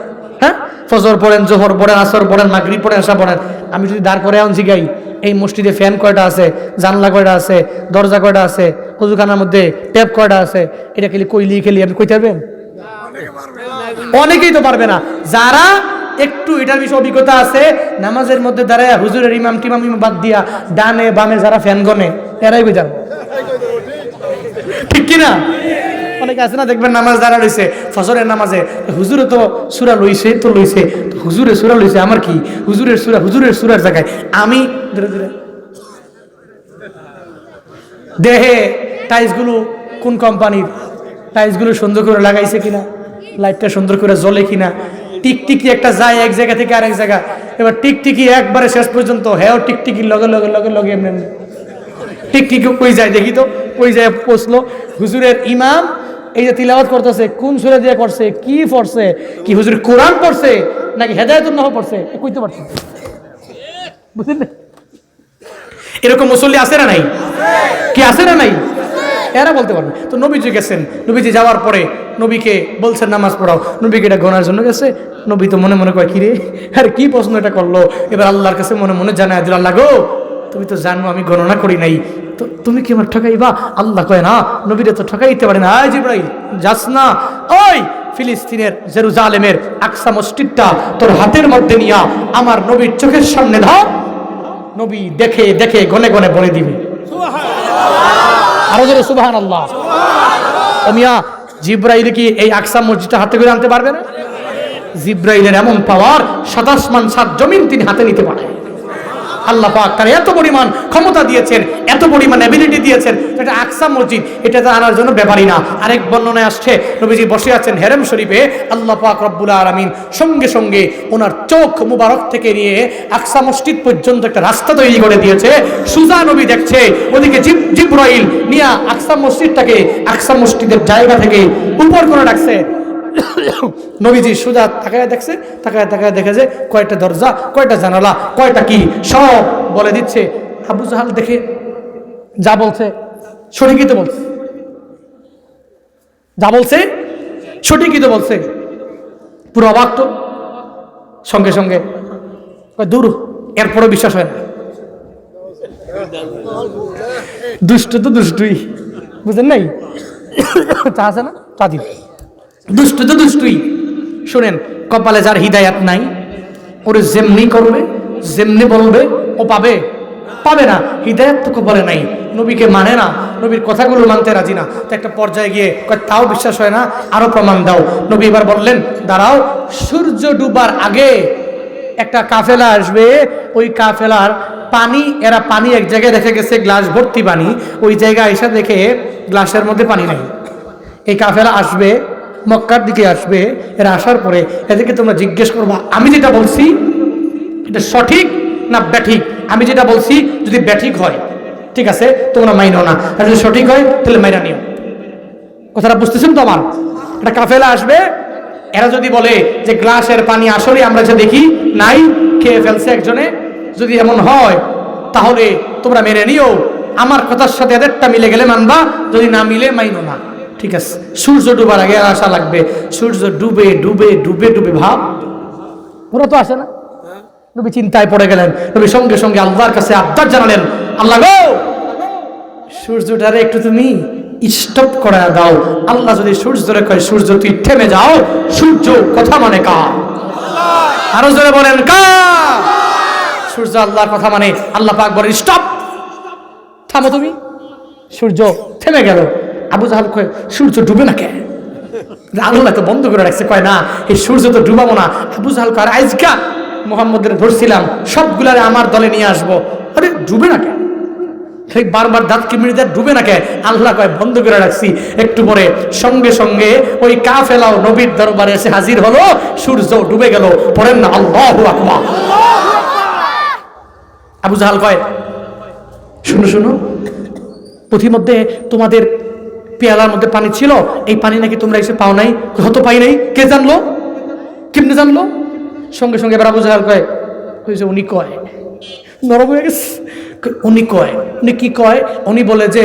হ্যাঁ, ফজর পড়েন, জোহর পড়েন, আসর পড়েন, মাগরিব পড়েন, এশা পড়েন। আমি যদি দাঁড় করে এখন জিগাই এই মসজিদে ফ্যান কয়টা আছে, জানলা কয়টা আছে, দরজা কয়টা আছে, ওযুখানার মধ্যে ট্যাপ কয়টা আছে, এটা খেলি কইলি খেলি আপনি কইতে পারবেন? অনেকেই তো পারবে না। যারা একটু এটার বিষয়ে অভিজ্ঞতা আছে, নামাজের মধ্যে দাঁড়ায় হুজুরের ইমাম টিমাম বাদ দিয়া ডানে বামে যারা ফ্যান গনে এরাই বুঝান, ঠিক কিনা? অনেকে আছে না, দেখবেন নামাজ দাঁড়া রয়েছে ফজরের নামাজে, হুজুরে তো সূরা লইছে তো লইছে, হুজুরে সূরা লইছে, আমার কি হুজুরের সূরার জায়গায় আমি ধীরে ধীরে দেহে টাইলসগুলো কোন কোম্পানির, টাইলসগুলো সুন্দর করে লাগাইছে কিনা, লাইটটা সুন্দর করে জ্বলে কিনা, টিকটিকি একটা যায় এক জায়গা থেকে আরেক জায়গা, এবার টিকটিকি একবারে শেষ পর্যন্ত হ্যাঁ টিকটিকির লগে লগে লগে লগে এমনি টিকটিকি কই যায় দেখি তো, কই যায় পৌঁছলো। হুজুরের ইমাম এই যে তিলাওয়াত করতেছে, কোন সূরা দিয়ে করছে, কি পড়ছে, কি হুজুর কোরআন পড়ছে নাকি হেদায়েতুন নাহ পড়ছে, কইতে পারছে বুঝলেন না? এরকম মুসল্লি আছে না নাই? কি আছে না নাই? এরা বলতে পারবে। তো নবীজি গেছেন, নবীজি যাওয়ার পরে নবীকে বলছেন নামাজ পড়াও, নবীকে এটা গোনার জন্য গেছে। নবী তো মনে মনে কয় কিরে আরে কি প্রশ্ন এটা করলো, এবার আল্লাহর কাছে মনে মনে জানায় দিল, আল্লাহ গো তুমি তো জানো আমি গণনা করি নাই, তো তুমি কি আমার ঠকাইবা? আল্লাহ কয় না, নবীরে তো ঠকাইতে পারে না। আয় জিবরাইল যাস না, ওই ফিলিস্তিনের জেরুজালেমের আকসা মসজিদটা তোর হাতের মধ্যে নিয়া আমার নবীর চোখের সামনে ধর, নবী দেখে দেখে গনে গনে বলে দিবে। আরো জোরে সুবহানাল্লাহ। ও মিয়া, জিব্রাইল কি এই আকসা মসজিদটা হাতে করে আনতে পারবে না? জিব্রাইলের এমন পাওয়ার, ৭ আসমান ৭ জমিন তিনি হাতে নিতে পারেন। আল্লাহ পাক তার এত পরিমাণ ক্ষমতা দিয়েছেন, এত পরিমাণ এবিলিটি দিয়েছেন, এটা আকসা মসজিদ এটা তো আনার জন্য ব্যাপারই না। আরেক বর্ণনায় আসছে নবীজি বসে আছেন হেরেম শরীফে, আল্লাহ পাক রব্বুল আলামিন সঙ্গে সঙ্গে ওনার চোখ মুবারক থেকে নিয়ে আকসা মসজিদ পর্যন্ত একটা রাস্তা তৈরি করে দিয়েছে। সুজা নবী দেখছে, ওদিকে জিব্রাইল নিয়ে আকসা মসজিদটাকে আকসা মসজিদের জায়গা থেকে উপর করে রাখছে। নবীজি সুজা তাকায় দেখছে, তাকায় তাকায় দেখে যে কয়টা দরজা, কয়টা জানালা, কয়টা কি সব বলে দিচ্ছে। আবু জাহাল দেখে যা বলছে সঠিকই তো বলছে, যা বলছে সঠিকই তো বলছে। পুরো অবাক তো, সঙ্গে সঙ্গে দূর, এরপরও বিশ্বাস হয় না। দুষ্ট তো দুষ্টুই, বুঝলেন নাই? চা আছে না, চা দিন। দুষ্ট তো দুষ্টুই। শুনেন, কপালে যার হিদায়াত নাই ওরে যেমনি করবে, যেমনি বলবে ও পাবে, পাবে না। হিদায়াত তো কপালে নাই, নবীকে মানে না, নবীর কথাগুলো মানতে রাজি না। তো একটা পর্যায়ে গিয়ে তাও বিশ্বাস হয় না, আরো প্রমাণ দাও। নবী এবার বললেন, দাঁড়াও, সূর্য ডুবার আগে একটা কাফেলা আসবে, ওই কাফেলার পানি, এরা পানি এক জায়গায় রেখে গেছে, গ্লাস ভর্তি পানি, ওই জায়গায় এসে দেখে গ্লাসের মধ্যে পানি নাই। এই কাফেলা আসবে, মক্কার দিকে আসবে, এরা আসার পরে এদেরকে তোমরা জিজ্ঞেস করবা আমি যেটা বলছি এটা সঠিক না ব্যাঠিক। আমি যেটা বলছি যদি ব্যাঠিক হয় ঠিক আছে, তোমরা মাইনো না, আর যদি সঠিক হয় তাহলে মাইনা নিও। কথাটা বুঝতেছেন তো আমার? একটা কাফেলা আসবে, এরা যদি বলে যে গ্লাসের পানি আসলে আমরা যে দেখি নাই, খেয়ে ফেলছে একজনে, যদি এমন হয় তাহলে তোমরা মেনে নিও, আমার কথার সাথে এদেরটা মিলে গেলে মানবা, যদি না মিলে মাইনো না। ঠিক আছে, সূর্য ডুবার আগে আসা লাগবে। সূর্য ডুবে ডুবে ডুবে ডুবে ভাব ওরা তো আসে না। নবী চিন্তায় পড়ে গেলেন, নবী সঙ্গে সঙ্গে আল্লাহর কাছে আবদার জানালেন, আল্লাহ গো, সূর্যটারে একটু তুমি স্টপ করে দাও। আল্লাহ যদি সূর্যরে কয় সূর্য তুই থেমে যাও, সূর্য কথা মানে কা? আরো জোরে বলেন কা? সূর্য আল্লাহর কথা মানে। আল্লাহ পাক বলেন স্টপ, থামো তুমি। সূর্য থেমে গেল। আবু জাহাল কয় সূর্য ডুবে না কে? আল্লাহ তো বন্ধ করে রাখছে, কয় না এই সূর্য তো ডুবাবো না। আবু জাহাল কয় আজকা মুহাম্মদের ধরছিলাম, সবগুলারে আমার দলে নিয়ে আসবো। আরে ডুবে না কে? বারবার দাঁত কিমিড়ে দেয়, ডুবে না কে? আল্লাহ কয় বন্ধ করে রাখছি। একটু পরে সঙ্গে সঙ্গে ওই কাফেলাও নবীর দরবারে এসে হাজির হলো, সূর্য ডুবে গেল। পড়েন না আল্লাহু আকবার। আবু জাহাল কয় শুনো শুনো, পথিমধ্যে তোমাদের পেয়ালার মধ্যে পানি ছিল, এই পানি নাকি তোমরা এসে পাও নাই? হয়তো পাই নাই। কে জানলো? কেমনে জানলো? সঙ্গে সঙ্গে এবার আবু জাহাল কয় উনি কয়, নরম হয়ে গেছে। উনি কয়, উনি কি কয়? উনি বলে যে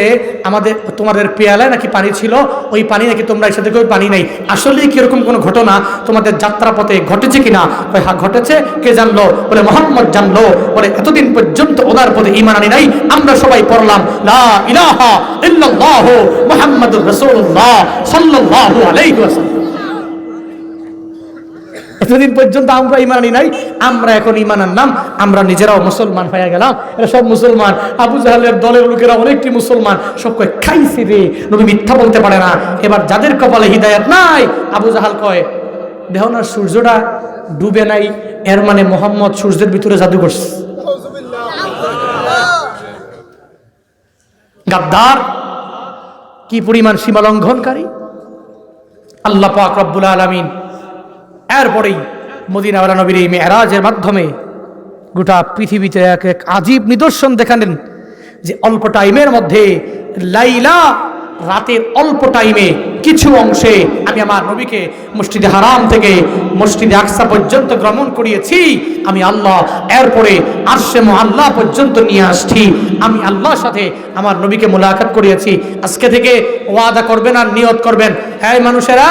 আমাদের তোমাদের পেয়ালায় নাকি পানি ছিল, ওই পানি নাকি তোমরা এসে দেখো ওই পানি নাই। আসলে কিরকম কোনো ঘটনা তোমাদের যাত্রাপথে ঘটেছে কিনা? হ্যাঁ ঘটেছে। কে জানলো? বলে মুহাম্মদ জানলো। বলে এতদিন পর্যন্ত ওনার পথে ঈমান আনি নাই, আমরা সবাই পড়লাম লা ইলাহা ইল্লাল্লাহু মুহাম্মাদুর রাসূলুল্লাহ সাল্লাল্লাহু আলাইহি ওয়াসাল্লাম। এতদিন পর্যন্ত আমরা ঈমান আনি নাই, আমরা এখন ঈমান আনলাম, আমরা নিজেরাও মুসলমান হয়ে গেলাম। এরা সব মুসলমান। আবু জাহালের দলের লোকেরা অনেকটি মুসলমান। সব কয় খাইছি রে, নবী মিথ্যা বলতে পারে না। এবার যাদের কপালে হিদায়াত নাই, আবু জাহাল কয় দেখো না সূর্যটা ডুবে নাই, এর মানে মুহাম্মদ সূর্যের ভিতরে জাদু করছে। গাদ্দার, কি পরিমাণ সীমা লঙ্ঘনকারী! আল্লাহ পাক রব্বুল আলামিন এরপরেই মদিনাওয়ালা নবীর এই মেরাজের মাধ্যমে গোটা পৃথিবীতে এক এক আজীব নিদর্শন দেখালেন যে অল্প টাইমের মধ্যে লাইলা, রাতের অল্প টাইমে কিছু অংশে আমি আমার নবীকে মসজিদে হারাম থেকে মসজিদে আকসা পর্যন্ত ভ্রমণ করিয়েছি। আমি আল্লাহ এরপরে আরশে মুআল্লা পর্যন্ত নিয়ে আসছি। আমি আল্লাহর সাথে আমার নবীকে মুলাকাত করিয়েছি। আজকে থেকে ওয়াদা করবেন আর নিয়ত করবেন, হ্যাঁ মানুষেরা,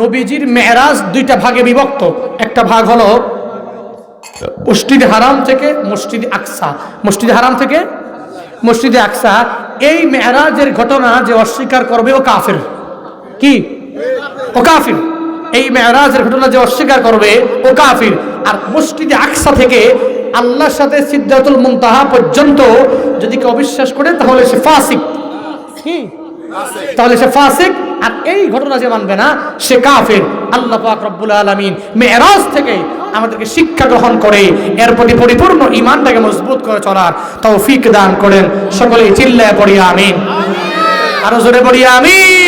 নবীজির মেরাজ দুইটা ভাগে বিভক্ত। একটা ভাগ হলো মসজিদে হারাম থেকে মসজিদে আকসা, মসজিদে হারাম থেকে মসজিদে আকসা। এই মেরাজের ঘটনা যে অস্বীকার করবে ও কাফির। কি? ও কাফির। এই মেরাজের ঘটনা যে অস্বীকার করবে ও কাফির। আর মসজিদে আকসা থেকে আল্লাহর সাথে সিদরাতুল মুনতাহা পর্যন্ত যদি কেউ অবিশ্বাস করে তাহলে সে ফাসিক। কি? তাহলে সে ফাসিক। আর এই ঘটনা যে মানবে না সে কাফের। আল্লাহ পাক রব্বুল আলামিন মেরাজ থেকে আমাদেরকে শিক্ষা গ্রহণ করে এর প্রতি পরিপূর্ণ ঈমানটাকে মজবুত করে চলার তৌফিক দান করেন। সকলেই চিল্লায় পড়ি আমিন, আরো জোরে পড়ি আমিন।